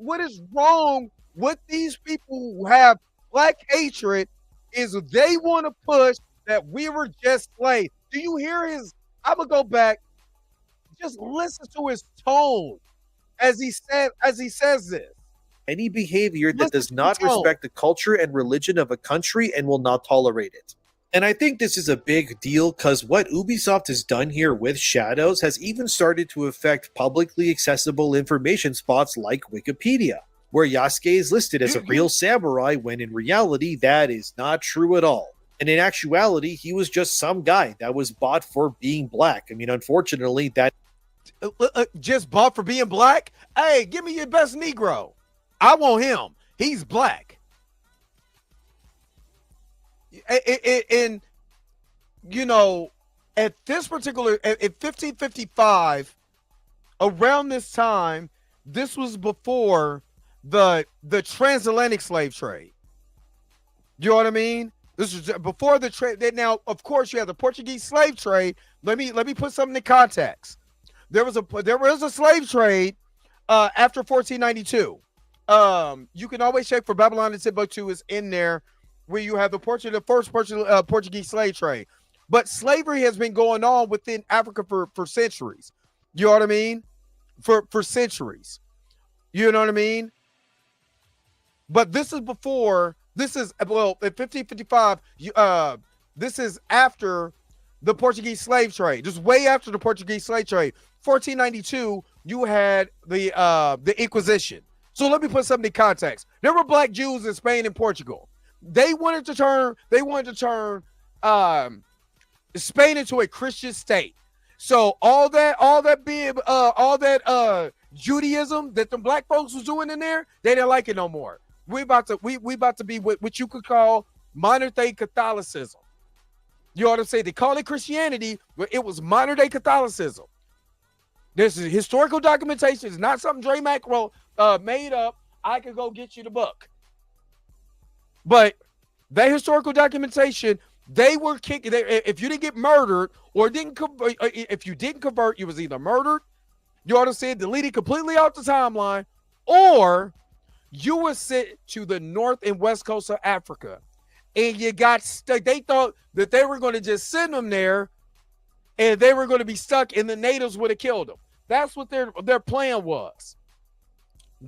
wrong with these people who have black hatred is they want to push that we were just slaves. Do you hear his? I'm gonna go back. Just listen to his tone as he says this. Any behavior that does not respect the culture and religion of a country and will not tolerate it. And I think this is a big deal because what Ubisoft has done here with Shadows has even started to affect publicly accessible information spots like Wikipedia, where Yasuke is listed as a real samurai when in reality that is not true at all. And in actuality, he was just some guy that was bought for being black. I mean, unfortunately, that just bought for being black. Hey, give me your best Negro. I want him. He's black. And you know, at this particular, at 1555, around this time, this was before the transatlantic slave trade. You know what I mean? This was before the trade. Now, of course, you have the Portuguese slave trade. Let me put something in context. There was a slave trade after 1492. You can always check for Babylon and Timbuktu is in there, where you have the first Portuguese slave trade. But slavery has been going on within Africa for centuries. You know what I mean? For centuries. You know what I mean? But this is before. This is, well, in 1555. This is after the Portuguese slave trade. Just way after the Portuguese slave trade. 1492, you had the Inquisition. So let me put something in context. There were black Jews in Spain and Portugal. They wanted to turn Spain into a Christian state. So all that Judaism that the black folks was doing in there, they didn't like it no more. We about to be what you could call modern day Catholicism. You know what I'm saying? They call it Christianity, but it was modern day Catholicism. This is historical documentation. It's not something Dre Mack made up. I could go get you the book. But that historical documentation, they were kicking. If you didn't get murdered or if you didn't convert, you was either murdered, you know what I'm saying, deleted completely off the timeline, or you were sent to the north and west coast of Africa. And you got stuck. They thought that they were going to just send them there and they were going to be stuck and the natives would have killed them. That's what their plan was.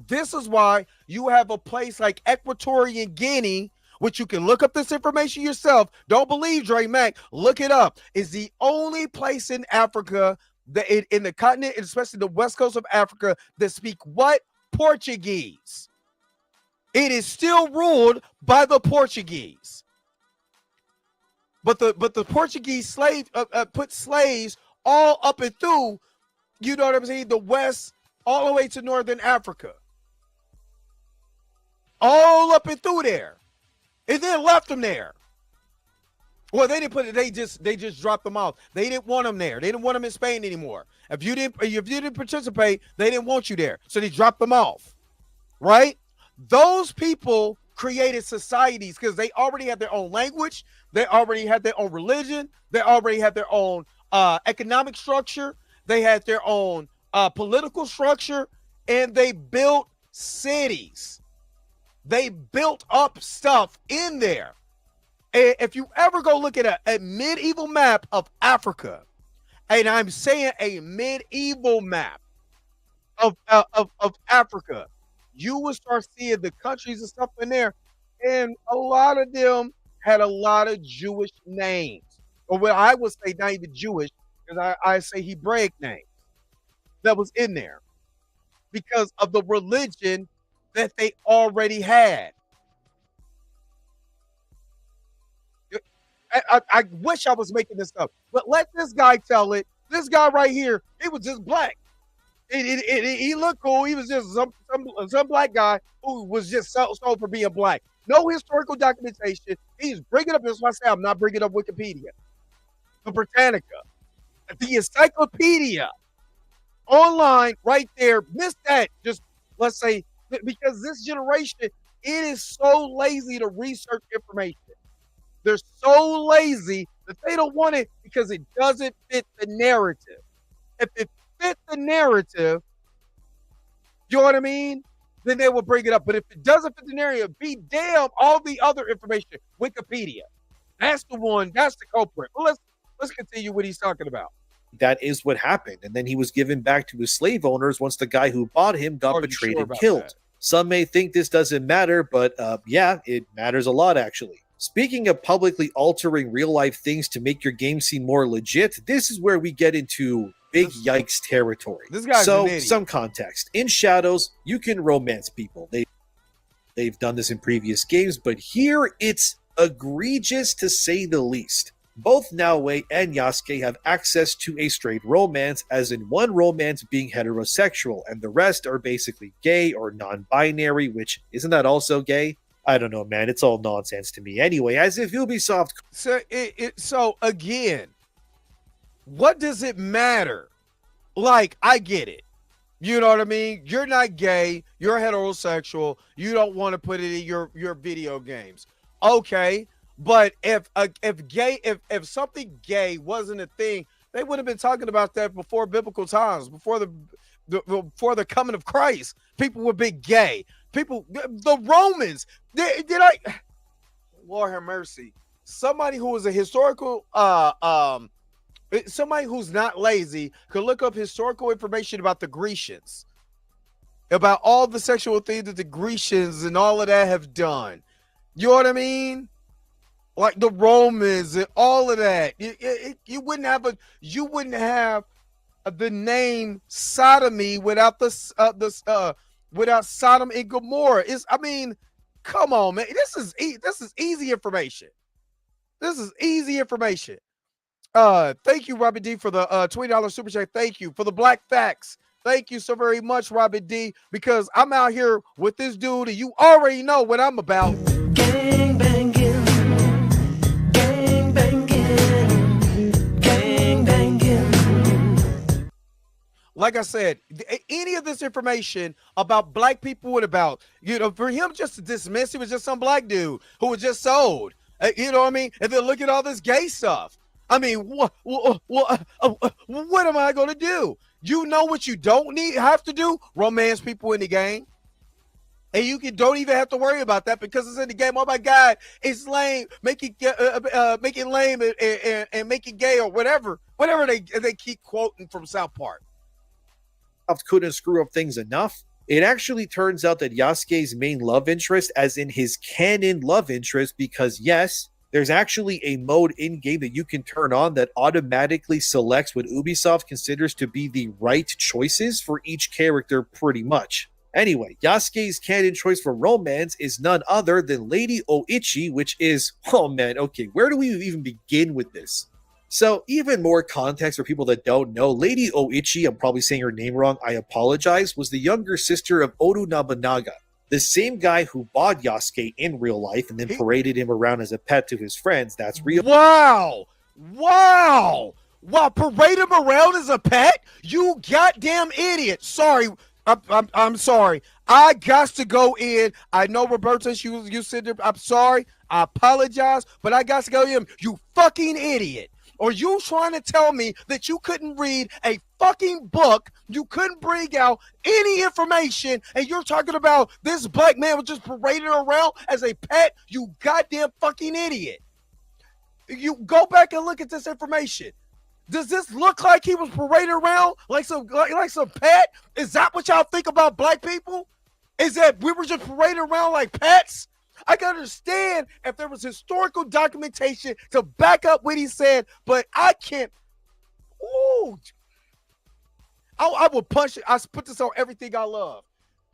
This is why you have a place like Equatorial Guinea, which you can look up this information yourself. Don't believe Dre Mack. Look it up. It's the only place in Africa, that in the continent, especially the west coast of Africa, that speak what? Portuguese. It is still ruled by the Portuguese. But the Portuguese slave put slaves all up and through, you know what I'm saying, the west all the way to northern Africa. All up and through there. And then left them there. Well, they didn't put it, they just dropped them off. They didn't want them there. They didn't want them in Spain anymore. If you didn't participate, they didn't want you there. So they dropped them off. Right? Those people created societies because they already had their own language. They already had their own religion. They already had their own economic structure. They had their own political structure, and they built cities. They built up stuff in there. And if you ever go look at a medieval map of Africa, and I'm saying a medieval map of Africa, you will start seeing the countries and stuff in there, and a lot of them had a lot of Jewish names. Or what I would say, not even Jewish, because I say Hebraic names that was in there because of the religion that they already had. I wish I was making this up, but let this guy tell it. This guy right here, he was just black. He looked cool. He was just some black guy who was just sold for being black. No historical documentation. He's bringing up this. Why I say I'm not bringing up Wikipedia, the Britannica, the encyclopedia online right there. Miss that. Just let's say because this generation, it is so lazy to research information. They're so lazy that they don't want it because it doesn't fit the narrative. If it fit the narrative, you know what I mean? Then they will bring it up. But if it doesn't fit the narrative, be damn all the other information. Wikipedia. That's the one. That's the culprit. Well, let's continue what he's talking about. That is what happened. And then he was given back to his slave owners once the guy who bought him got betrayed and killed. That? Some may think this doesn't matter, but yeah, it matters a lot, actually. Speaking of publicly altering real-life things to make your game seem more legit, this is where we get into big yikes territory. This guy's an idiot. Some context. In Shadows, you can romance people. They've done this in previous games, but here it's egregious to say the least. Both Naoe and Yasuke have access to a straight romance, as in one romance being heterosexual, and the rest are basically gay or non-binary, which isn't that also gay? I don't know, man. It's all nonsense to me. Anyway, as if Ubisoft... So again, what does it matter? Like, I get it. You know what I mean? You're not gay. You're heterosexual. You don't want to put it in your video games. Okay, but if something gay wasn't a thing, they would have been talking about that before biblical times, before the coming of Christ. People would be gay. People, the Romans, Lord have mercy. Somebody who is a historical, somebody who's not lazy could look up historical information about the Grecians, about all the sexual things that the Grecians and all of that have done. You know what I mean? like the Romans and all of that. You wouldn't have the name sodomy without without Sodom and Gomorrah. I mean, come on, man. This is easy information. This is easy information. Thank you, Robert D, for the $20 super chat. Thank you for the black facts. Thank you so very much, Robert D, because I'm out here with this dude, and you already know what I'm about. Gang banging, gang banging, gang banging. Like I said, any of this information about black people and about, for him just to dismiss, he was just some black dude who was just sold. You know what I mean? And then look at all this gay stuff. I mean, what am I going to do? You know what you don't have to do? Romance people in the game. And you don't even have to worry about that because it's in the game. Oh my God, it's lame. Make it lame and make it gay or whatever they keep quoting from South Park. Couldn't screw up things enough. It actually turns out that Yasuke's main love interest, as in his canon love interest, because yes, there's actually a mode in-game that you can turn on that automatically selects what Ubisoft considers to be the right choices for each character pretty much. Anyway, Yasuke's canon choice for romance is none other than Lady Oichi, which is, oh man, okay, where do we even begin with this? So, even more context for people that don't know, Lady Oichi, I'm probably saying her name wrong, I apologize, was the younger sister of Oda Nobunaga, the same guy who bought Yasuke in real life and then paraded him around as a pet to his friends. That's real. Wow! Parade him around as a pet? You goddamn idiot! Sorry, I'm sorry. I got to go in. I know, Roberta, you said there. I'm sorry. I apologize, but I got to go in. You fucking idiot. Or you trying to tell me that you couldn't read a fucking book, you couldn't bring out any information, and you're talking about this black man was just parading around as a pet? You goddamn fucking idiot. You go back and look at this information. Does this look like he was parading around like some pet? Is that what y'all think about black people? Is that we were just parading around like pets? I can understand if there was historical documentation to back up what he said, but I can't. Ooh. I will punch it. I put this on everything I love.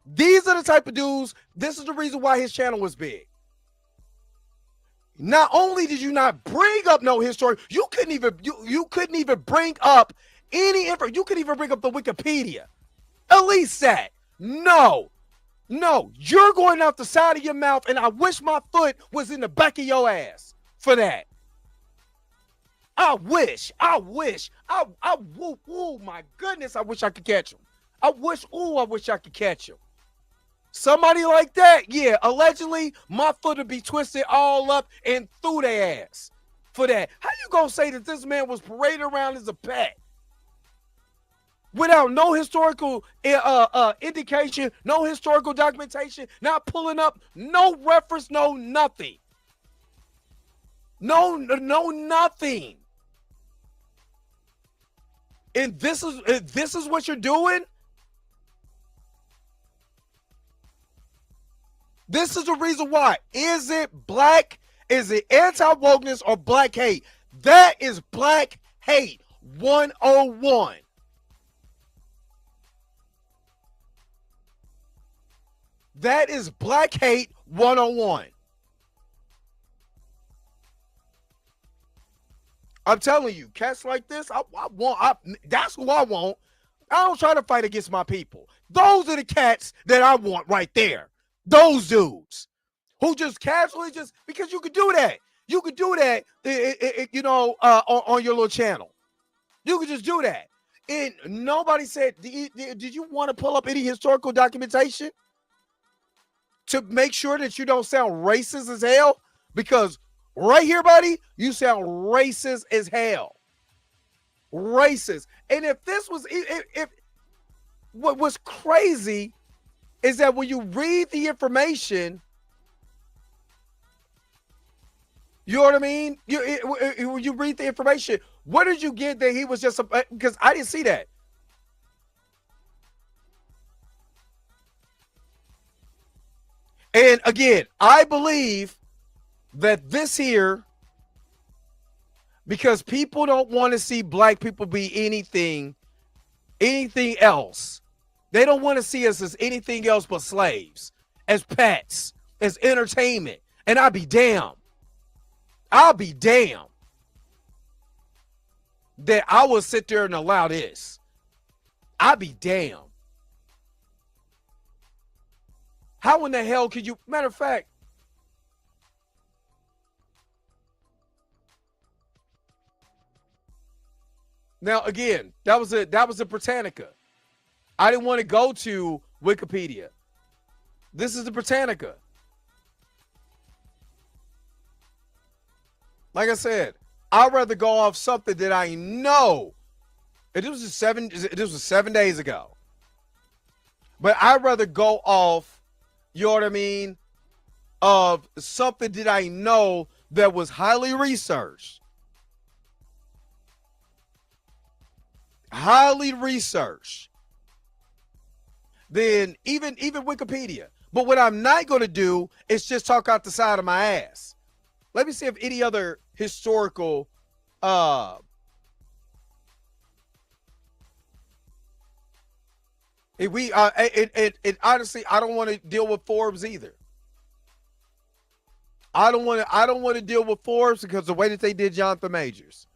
These are the type of dudes. This is the reason why his channel was big. Not only did you not bring up no history, you couldn't even bring up any info. You couldn't even bring up the Wikipedia. At least that. No, you're going out the side of your mouth, and I wish my foot was in the back of your ass for that. I wish. Oh my goodness, I wish I could catch him. I wish I could catch him. Somebody like that, yeah, allegedly, my foot would be twisted all up and through their ass for that. How you gonna say that this man was paraded around as a pet? Without no historical indication, no historical documentation, not pulling up, no reference, no nothing. No nothing. And this is what you're doing? This is the reason why. Is it black? Is it anti-wokeness or black hate? That is black hate 101. That is black hate 101. I'm telling you, cats like this, that's who I want. I don't try to fight against my people. Those are the cats that I want right there. Those dudes who just casually because you could do that. You could do that, on your little channel. You could just do that. And nobody said, did you want to pull up any historical documentation to make sure that you don't sound racist as hell? Because right here, buddy, you sound racist as hell. Racist. And if this was, if what was crazy is that when you read the information, you know what I mean? When you read the information, what did you get that he was just because I didn't see that. And again, I believe that this here because people don't want to see black people be anything else. They don't want to see us as anything else but slaves, as pets, as entertainment. And I'll be damned that I will sit there and allow this. I'll be damned. How in the hell could you, matter of fact, now again, that was a Britannica. I didn't want to go to Wikipedia. This is the Britannica. Like I said, I'd rather go off something that I know. This was 7 days ago. But I'd rather go off, you know what I mean, of something that I know that was highly researched. Highly researched. Than even Wikipedia. But what I'm not going to do is just talk out the side of my ass. Let me see if any other historical honestly, I don't want to deal with Forbes either. I don't want to deal with Forbes because the way that they did Jonathan Majors.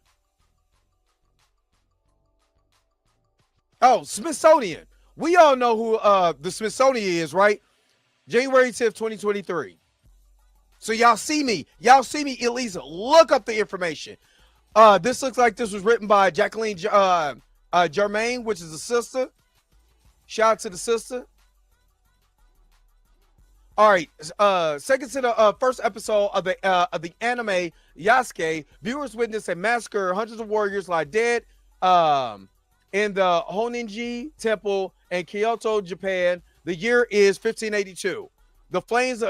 Oh, Smithsonian. We all know who the Smithsonian is, right? January 10th, 2023. So y'all see me at least look up the information. This looks like this was written by Jacqueline Germain, which is a sister. Shout out to the sister. All right, second to the first episode of the anime Yasuke, viewers witness a massacre. Hundreds of warriors lie dead in the Honinji Temple in Kyoto, Japan. The year is 1582. The flames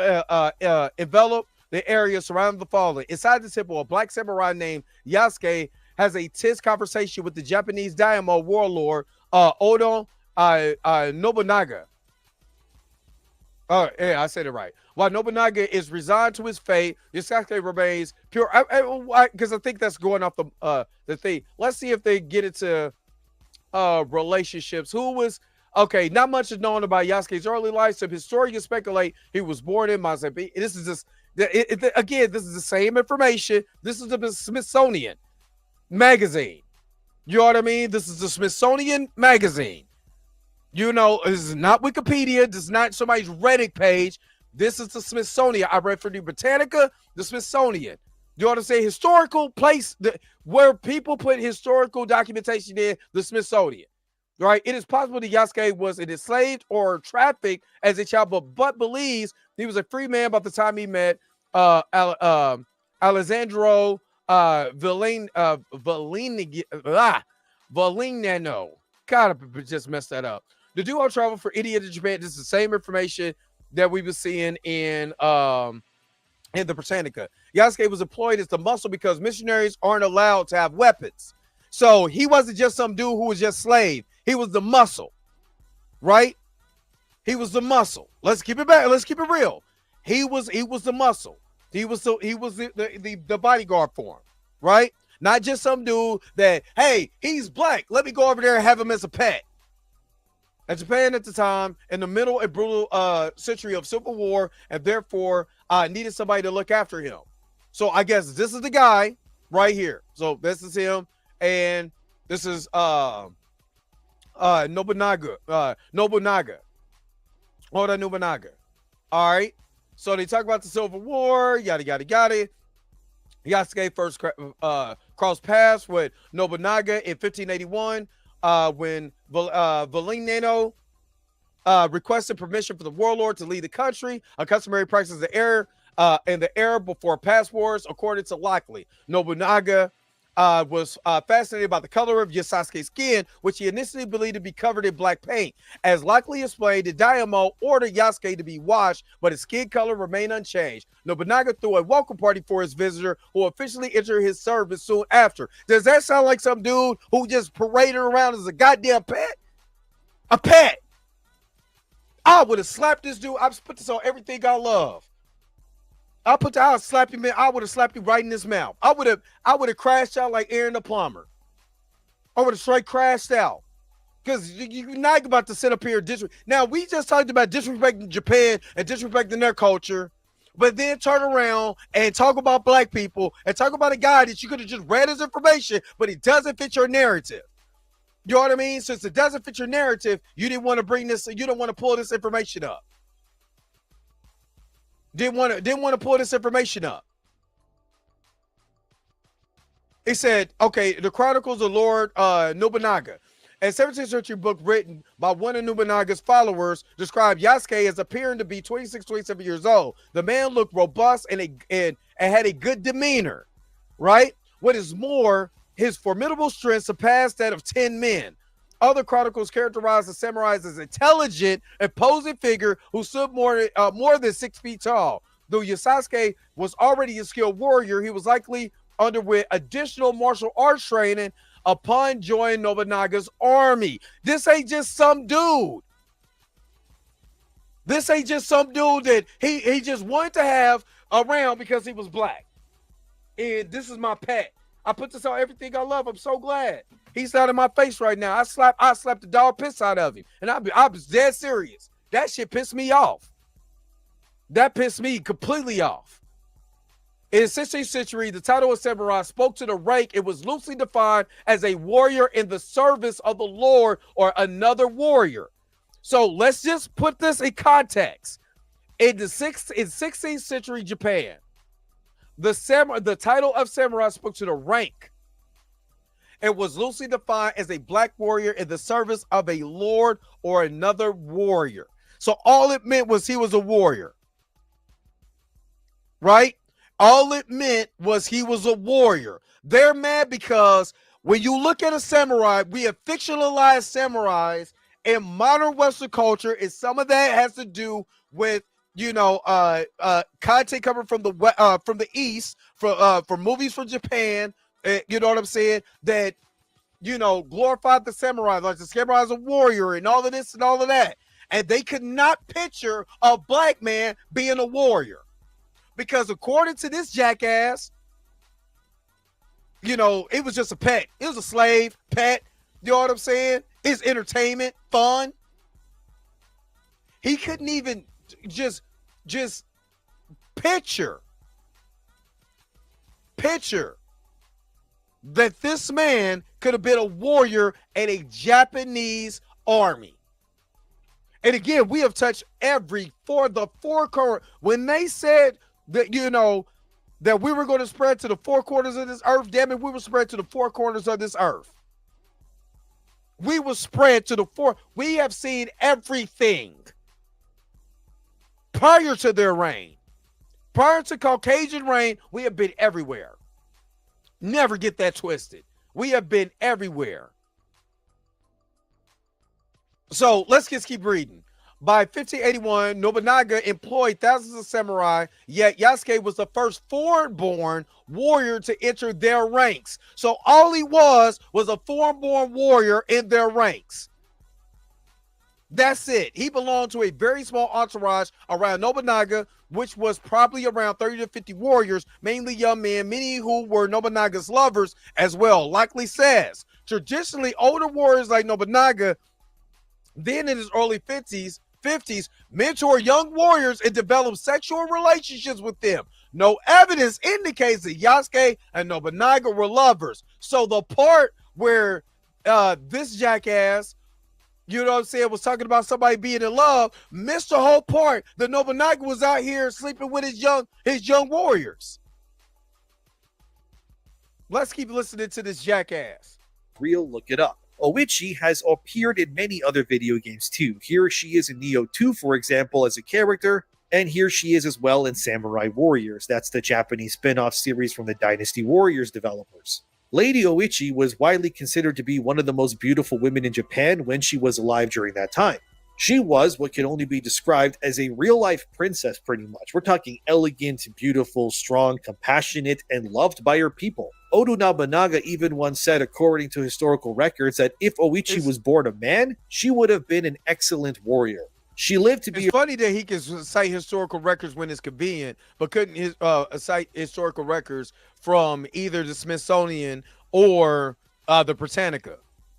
envelop the area surrounding the fallen. Inside the temple, a black samurai named Yasuke has a tense conversation with the Japanese daimyo warlord Oda Nobunaga. Oh, yeah, I said it right. While Nobunaga is resigned to his fate, Yasuke remains pure. Because I think that's going off the thing. Let's see if they get into relationships. Who was okay? Not much is known about Yasuke's early life. Some historians speculate he was born in Mozambique. This is just again. This is the same information. This is the Smithsonian magazine. You know what I mean? This is the Smithsonian magazine. You know, this is not Wikipedia. This is not somebody's Reddit page. This is the Smithsonian. I read for the Britannica, the Smithsonian. You want to say historical place where people put historical documentation in, the Smithsonian, right? It is possible that Yasuke was enslaved or trafficked as a child, but believes he was a free man by the time he met Alessandro Valignano. God, I just messed that up. The duo traveled for India to Japan. This is the same information that we were seeing in the Britannica. Yasuke was employed as the muscle because missionaries aren't allowed to have weapons. So he wasn't just some dude who was just slave. He was the muscle, right? He was the muscle. Let's keep it back. Let's keep it real. He was the muscle. He was the bodyguard for him, right? Not just some dude that, hey, he's black. Let me go over there and have him as a pet. And Japan at the time, in the middle of brutal century of civil war, and therefore needed somebody to look after him. So I guess this is the guy right here. So this is him, and this is Nobunaga. Oda Nobunaga. All right. So they talk about the Civil War, yada yada yada. Yasuke first crossed paths with Nobunaga in 1581 when Valignano requested permission for the warlord to lead the country, a customary practice in the era before past wars, according to Lockley. Nobunaga was fascinated by the color of Yasuke's skin, which he initially believed to be covered in black paint. As Lockley explained, the daimyo ordered Yasuke to be washed, but his skin color remained unchanged. Nobunaga threw a welcome party for his visitor, who officially entered his service soon after. Does that sound like some dude who just paraded around as a goddamn pet? A pet. I would have slapped this dude. I've put this on everything I love. I'll slap you, man. I would have slapped you right in his mouth. I would have crashed out like Aaron the plumber. I would have straight crashed out. Because you're not about to sit up here. Now, we just talked about disrespecting Japan and disrespecting their culture, but then turn around and talk about black people and talk about a guy that you could have just read his information, but it doesn't fit your narrative. You know what I mean? Since it doesn't fit your narrative, you didn't want to bring this, you don't want to pull this information up. Didn't want to pull this information up. He said, okay, the Chronicles of Lord Nobunaga. A 17th century book written by one of Nobunaga's followers described Yasuke as appearing to be 26, 27 years old. The man looked robust and had a good demeanor, right? What is more, his formidable strength surpassed that of 10 men. Other chronicles characterize the samurais as intelligent, imposing figure who stood more than 6 feet tall. Though Yasuke was already a skilled warrior, he was likely underwent additional martial arts training upon joining Nobunaga's army. This ain't just some dude. This ain't just some dude that he just wanted to have around because he was black. And this is my pet. I put this on everything I love. I'm so glad. He's not in my face right now. I slapped the dog piss out of him. And I was dead serious. That shit pissed me off. That pissed me completely off. In the 16th century, the title of samurai spoke to the rank. It was loosely defined as a warrior in the service of the Lord or another warrior. So let's just put this in context. In 16th century Japan, the title of samurai spoke to the rank. It was loosely defined as a black warrior in the service of a lord or another warrior. So all it meant was he was a warrior. Right? All it meant was he was a warrior. They're mad because when you look at a samurai, we have fictionalized samurais in modern Western culture, and some of that has to do with content coming from the East, from movies from Japan. You know what I'm saying? That glorified the samurai, like the samurai as a warrior, and all of this and all of that. And they could not picture a black man being a warrior. Because according to this jackass, it was just a pet. It was a slave, pet. You know what I'm saying? It's entertainment, fun. He couldn't even just picture that this man could have been a warrior in a Japanese army. And again, we have touched the four corners. When they said that, that we were going to spread to the four corners of this earth, damn it, we were spread to the four corners of this earth. We were spread to the four. We have seen everything prior to their reign. Prior to Caucasian reign, we have been everywhere. Never get that twisted. We have been everywhere. So let's just keep reading. By 1581, Nobunaga employed thousands of samurai, yet Yasuke was the first foreign-born warrior to enter their ranks. So all he was a foreign-born warrior in their ranks. That's it. He belonged to a very small entourage around Nobunaga, which was probably around 30 to 50 warriors, mainly young men, many who were Nobunaga's lovers as well. Likely says, traditionally, older warriors like Nobunaga, then in his early 50s, mentor young warriors and develop sexual relationships with them. No evidence indicates that Yasuke and Nobunaga were lovers. So the part where this jackass, was talking about somebody being in love, missed the whole part that Nobunaga was out here sleeping with his young warriors. Let's keep listening to this jackass. Real, look it up. Oichi has appeared in many other video games too. Here she is in Nioh 2, for example, as a character, and here she is as well in Samurai Warriors. That's the Japanese spin-off series from the Dynasty Warriors developers. Lady Oichi was widely considered to be one of the most beautiful women in Japan when she was alive during that time. She was what can only be described as a real-life princess, pretty much. We're talking elegant, beautiful, strong, compassionate, and loved by her people. Oda Nobunaga even once said, according to historical records, that if Oichi was born a man, she would have been an excellent warrior. She lived to It's be funny that he can cite historical records when it's convenient, but couldn't cite historical records from either the Smithsonian or the Britannica.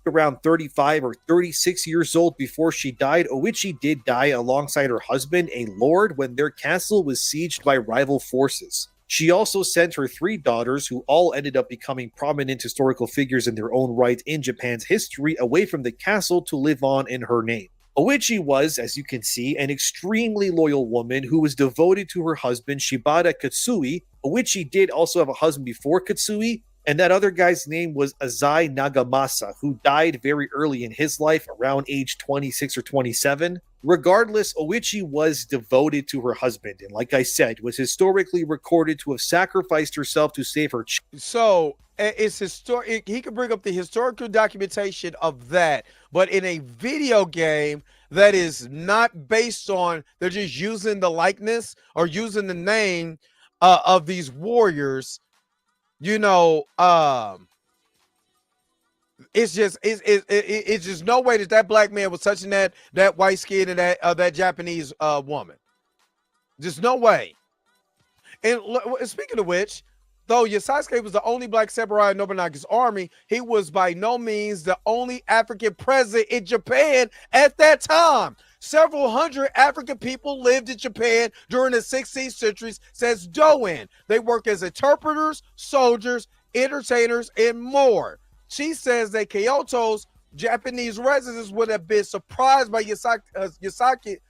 around 35 or 36 years old before she died. Oichi did die alongside her husband, a lord, when their castle was sieged by rival forces. She also sent her 3 daughters, who all ended up becoming prominent historical figures in their own right in Japan's history, away from the castle to live on in her name. Oichi was, as you can see, an extremely loyal woman who was devoted to her husband, Shibata Katsui. Oichi did also have a husband before Katsui, and that other guy's name was Azai Nagamasa, who died very early in his life, around age 26 or 27. Regardless, Oichi was devoted to her husband, and like I said, was historically recorded to have sacrificed herself to save her So it's historic. He could bring up the historical documentation of that, but in a video game that is not based on, they're just using the likeness or using the name of these warriors. You know, it's just no way that black man was touching that white skin and that Japanese woman. Just no way. And speaking of which, though Yasuke was the only black samurai in Nobunaga's army, he was by no means the only African present in Japan at that time. Several hundred African people lived in Japan during the 16th century, says Doan. They worked as interpreters, soldiers, entertainers, and more. She says that Kyoto's Japanese residents would have been surprised by Yasuke's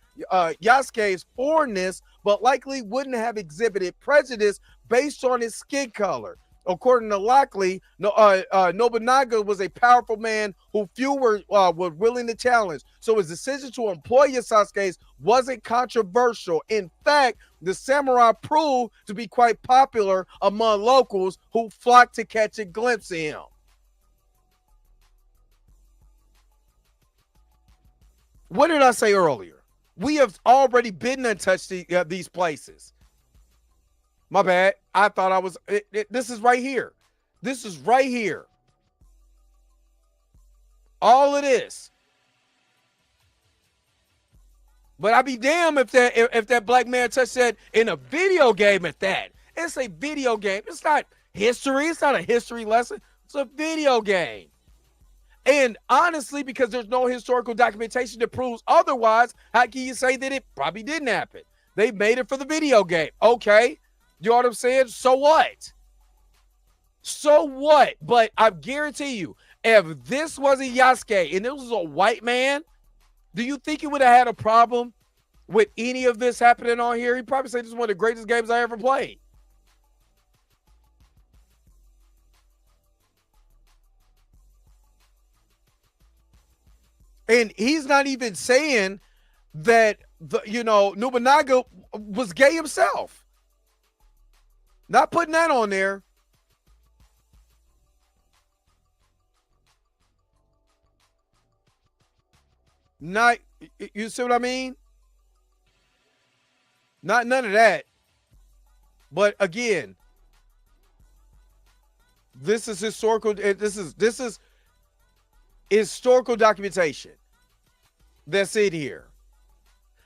foreignness, but likely wouldn't have exhibited prejudice based on his skin color. According to Lockley, Nobunaga was a powerful man who few were willing to challenge. So his decision to employ Yasuke's wasn't controversial. In fact, the samurai proved to be quite popular among locals who flocked to catch a glimpse of him. What did I say earlier? We have already been and touched these places. My bad. I thought I was. This is right here. This is right here. All of this. But I'd be damned if that black man touched that in a video game at that. It's a video game. It's not history. It's not a history lesson. It's a video game. And honestly, because there's no historical documentation that proves otherwise, how can you say that it probably didn't happen? They made it for the video game. Okay. You know what I'm saying? So what? So what? But I guarantee you, if this wasn't Yasuke and this was a white man, do you think he would have had a problem with any of this happening on here? He'd probably say this is one of the greatest games I ever played. And he's not even saying that Nobunaga was gay himself. Not putting that on there. Not, you see what I mean? Not none of that. But again, this is historical. This is historical documentation that's in here.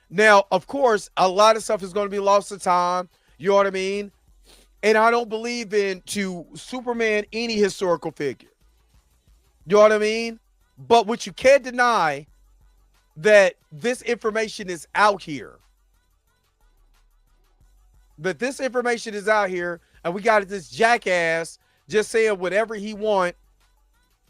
Now, of course, a lot of stuff is going to be lost to time. You know what I mean? And I don't believe in to Superman any historical figure. You know what I mean? But what you can't deny that this information is out here. That this information is out here, and we got this jackass just saying whatever he want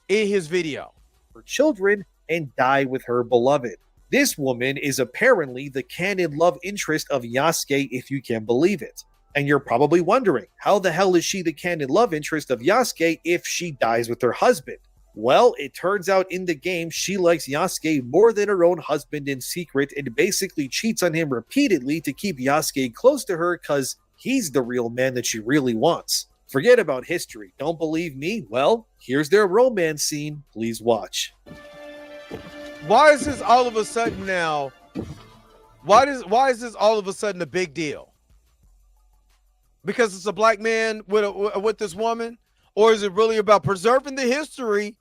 in his video. her children and die with her beloved. This woman is apparently the canon love interest of Yasuke, if you can believe it. And you're probably wondering, how the hell is she the canon love interest of Yasuke if she dies with her husband? Well, it turns out in the game, she likes Yasuke more than her own husband in secret and basically cheats on him repeatedly to keep Yasuke close to her because he's the real man that she really wants. Forget about history. Don't believe me? Well, here's their romance scene. Please watch. Why is this all of a sudden now? Why is this all of a sudden a big deal? Because it's a black man with this woman? Or is it really about preserving the history?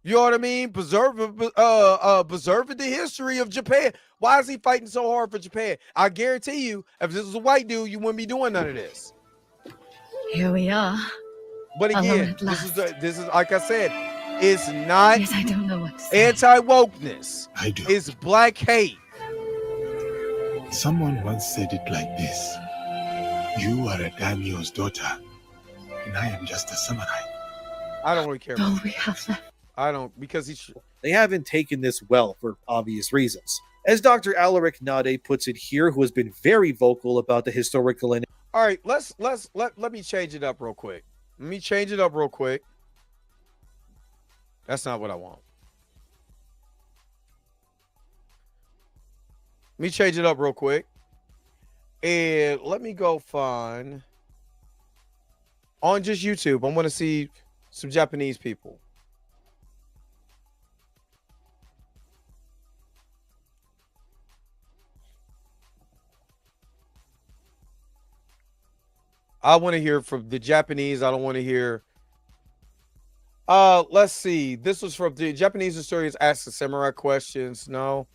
You know what I mean? Preserving the history of Japan. Why is he fighting so hard for Japan? I guarantee you, if this was a white dude, you wouldn't be doing none of this. Here we are. But Alone again, at this is last. like I said, it's not Yes, I don't know what to say. anti-wokeness. I do. It's black hate. Someone once said it like this: you are a daimyo's daughter, and I am just a samurai. I don't really care All about we have left. I don't, because he's They haven't taken this well for obvious reasons. As Dr. Alaric Nade puts it here, who has been very vocal about the historical and all right. Let me change it up real quick. That's not what I want. Let me change it up real quick. And let me go find on just YouTube. I want to see some Japanese people. I want to hear from the Japanese. I don't want to hear. Let's see. This was from the Japanese historians ask the samurai questions. No.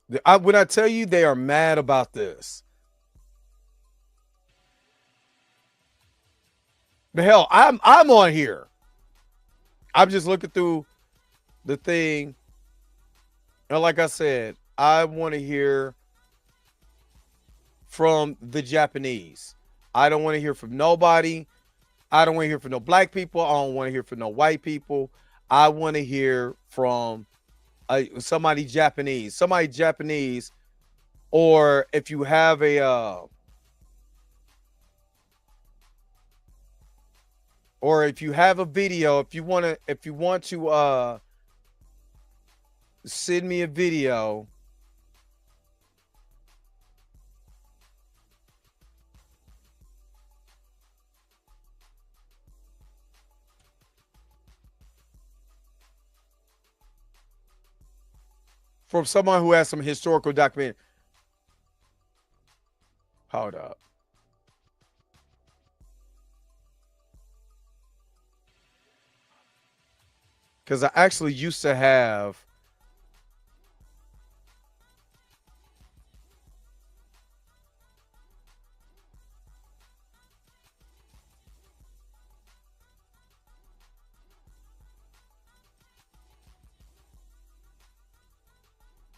When I tell you they are mad about this. The hell, I'm on here. I'm just looking through the thing. And like I said, I want to hear from the Japanese. I don't want to hear from nobody. I don't want to hear from no black people. I don't want to hear from no white people. I want to hear from somebody Japanese, or if you have a or if you have a video, if you want to send me a video from someone who has some historical document. Hold up. Because I actually used to have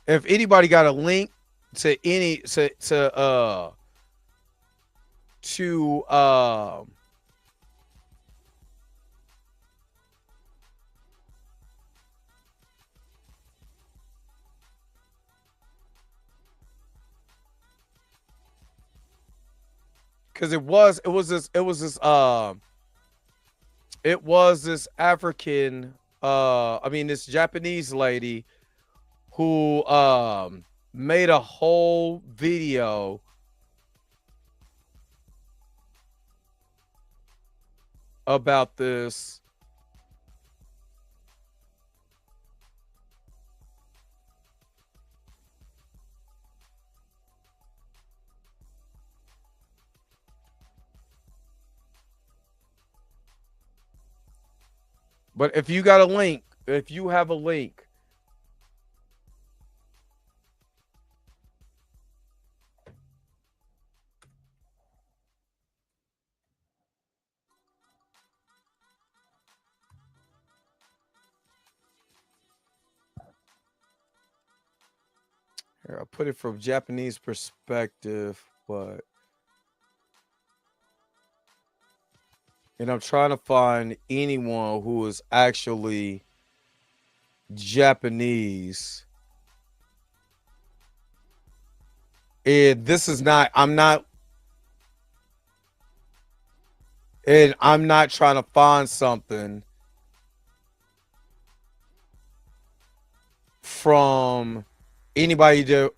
if anybody got a link to any to because it was this African this Japanese lady who made a whole video about this. But if you got a link, if you have a link, here, I put it from Japanese perspective, but and I'm trying to find anyone who is actually Japanese. And this is not, I'm not trying to find something from anybody to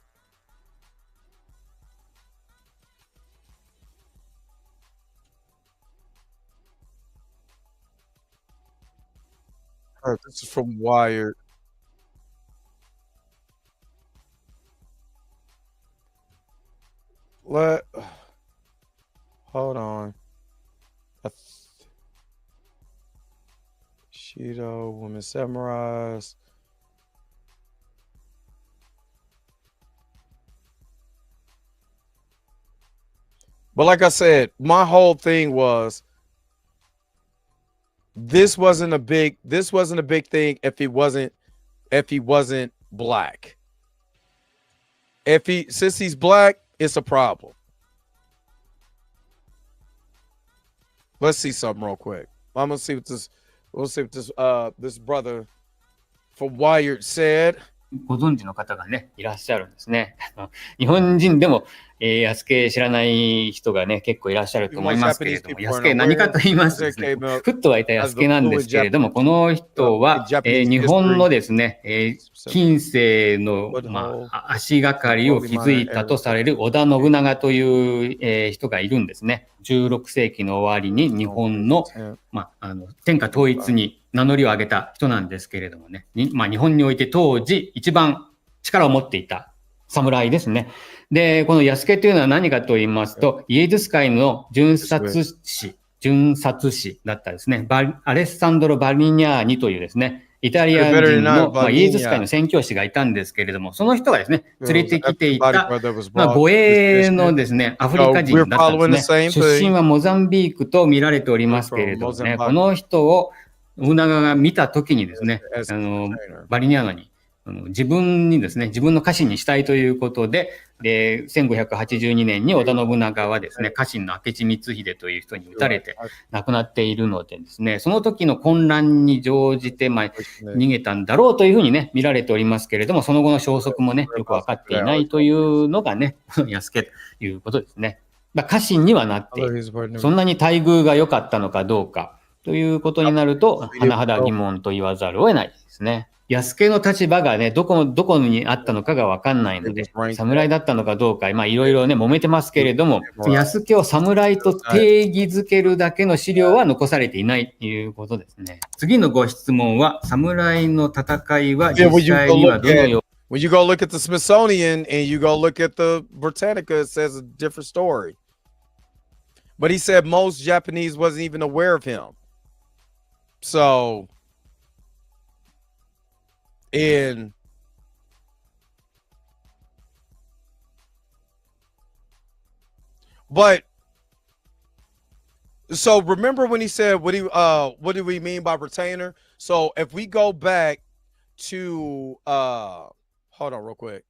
this is from Wired. Hold on. Cheeto, women samurais. But like I said, my whole thing was this wasn't a big thing if he wasn't black. Since he's black, it's a problem. Let's see something real quick. I'm gonna see what this this brother from Wired said. ご存知の方がね、いらっしゃるんですね。日本人でも、安家知らない人がね、結構いらっしゃると思いますけれども、安家何かと言いますとですね、フットはいた安家なんですけれども、この人は、日本のですね、近世の、足がかりを築いたとされる織田信長という、人がいるんですね。16世紀の終わりに日本の、天下統一に名乗りを上げた人なんですけれどもね。日本において当時一番力を持っていた侍ですね。で、この安家というのは何かと言いますと、イエズス会の巡察使だったですね。アレッサンドロ・バリニャーニというですね、イタリア人の、イエズス会の宣教師がいたんですけれども、その人がですね、連れてきていた、護衛のですね、アフリカ人だったんですね。出身はモザンビークと見られておりますけれどもね、この人を信長が見たときにですね、バリニャーノに、自分の家臣にしたいということで、1582年に織田信長はですね、家臣の明智光秀という人に撃たれて亡くなっているのでですね、その時の混乱に乗じて、逃げたんだろうというふうにね、見られておりますけれども、その後の消息もね、よくわかっていないというのがね、安家ということですね。家臣にはなっている。そんなに待遇が良かったのかどうかということになると、甚だ疑問と言わざるを得ないですね。安家の立場がね、どこにあったのかがわかんないので、侍だったのかどうか、いろいろね、揉めてますけれども、安家を侍と定義づけるだけの資料は残されていないということですね。次のご質問は、侍の戦いは実際にはどのよう When you go look at the Smithsonian and you go look at the Britannica, it says a different story. But he said most Japanese wasn't even aware of him. So, so remember when he said what do we mean by retainer? So if we go back to hold on real quick.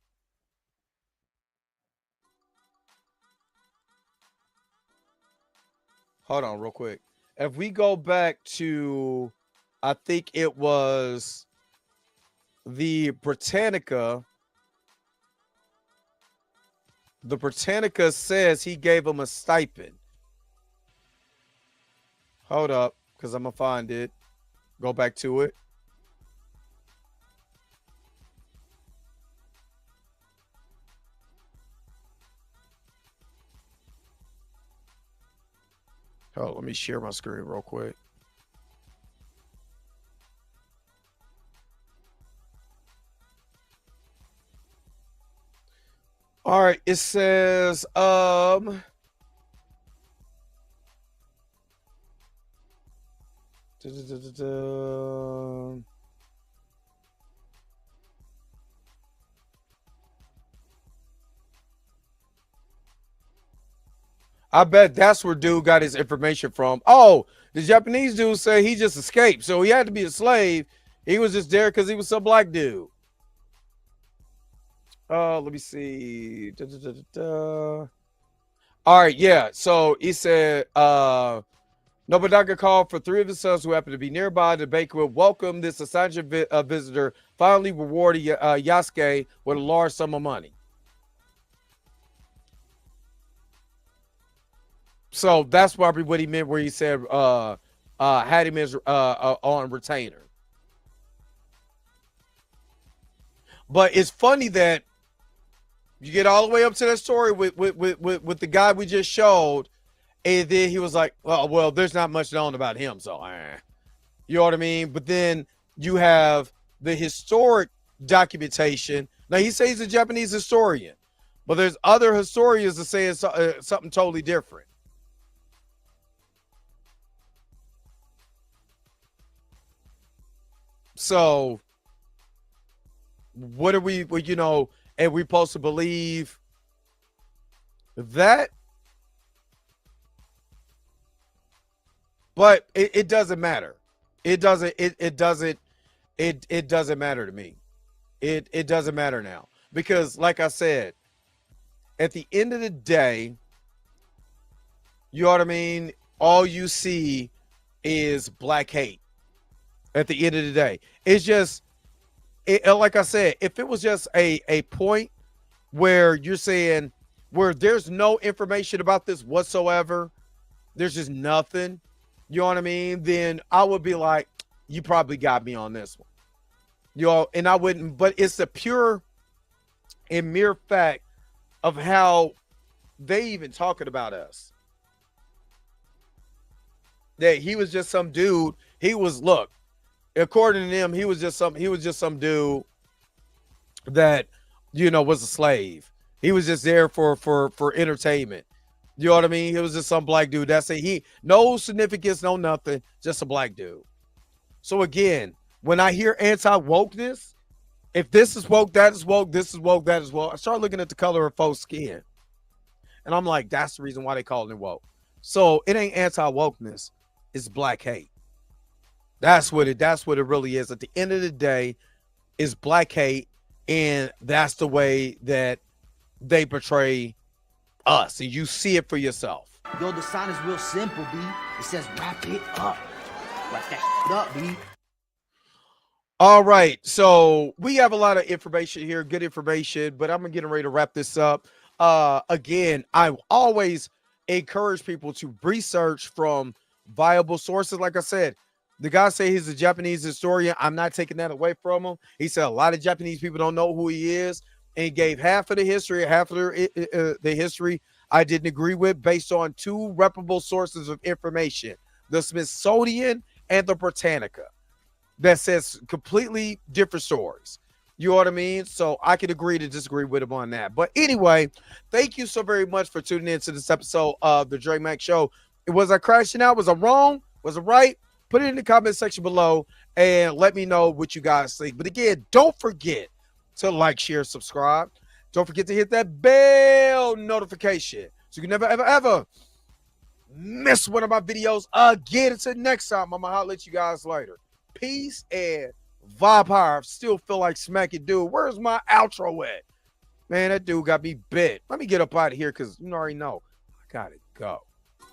If we go back to, I think it was the Britannica says he gave him a stipend. Hold up, because I'm going to find it. Go back to it. Oh, let me share my screen real quick. All right, it says I bet that's where dude got his information from. Oh, the Japanese dude said he just escaped, so he had to be a slave. He was just there because he was some black dude. Let me see. All right, yeah. So he said Nobunaga called for 3 of his sons who happened to be nearby. The baker would welcome this essential visitor, finally rewarded Yasuke with a large sum of money. So that's probably what he meant where he said had him as on retainer. But it's funny that you get all the way up to that story with the guy we just showed, and then he was like, well, there's not much known about him, so you know what I mean? But then you have the historic documentation. Now, he says he's a Japanese historian, but there's other historians that say it's something totally different. So what are we, you know, and we supposed to believe that? But it doesn't matter. It doesn't matter to me. It doesn't matter now. Because like I said, at the end of the day, you know what I mean? All you see is black hate. At the end of the day, it's just, like I said, if it was just a point where you're saying where there's no information about this whatsoever, there's just nothing, you know what I mean? Then I would be like, you probably got me on this one, you know, and I wouldn't. But it's the pure and mere fact of how they even talking about us. That he was just some dude. He was, look, according to them, he was just some dude that, you know, was a slave. He was just there for entertainment. You know what I mean? He was just some black dude. That's it. He, no significance, no nothing, just a black dude. So again, when I hear anti-wokeness, if this is woke, that is woke, this is woke, that is woke, I start looking at the color of folks' skin. And I'm like, that's the reason why they call it woke. So it ain't anti-wokeness, it's black hate. That's what it really is. At the end of the day, it's black hate, and that's the way that they portray us. And you see it for yourself. Yo, the sign is real simple, B. It says wrap it up. Wrap that shit up, B. All right, so we have a lot of information here, good information, but I'm getting ready to wrap this up. Again, I always encourage people to research from viable sources. Like I said, the guy said he's a Japanese historian. I'm not taking that away from him. He said a lot of Japanese people don't know who he is, and he gave half of the history, half of the history I didn't agree with, based on two reputable sources of information, the Smithsonian and the Britannica, that says completely different stories. You know what I mean? So I could agree to disagree with him on that. But anyway, thank you so very much for tuning in to this episode of the Dre Mack Show. Was I crashing out? Was I wrong? Was I right? Put it in the comment section below and let me know what you guys think. But again, don't forget to like, share, subscribe. Don't forget to hit that bell notification so you can never, ever, ever miss one of my videos again. Until next time, I'm going to holler at you guys later. Peace and vibe high. I still feel like smacking dude. Where's my outro at? Man, that dude got me bit. Let me get up out of here because you already know I gotta go.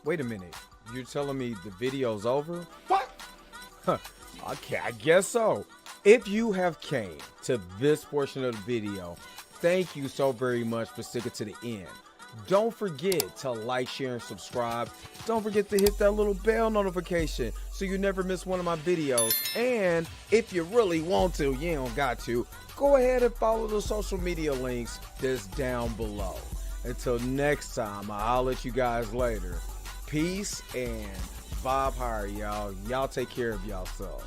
Wait a minute. You're telling me the video's over? What? Huh. Okay, I guess so. If you have came to this portion of the video, thank you so very much for sticking to the end. Don't forget to like, share, and subscribe. Don't forget to hit that little bell notification so you never miss one of my videos. And if you really want to, you don't got to, go ahead and follow the social media links that's down below. Until next time, I'll let you guys later. Peace and vibe higher, y'all. Y'all take care of yourself.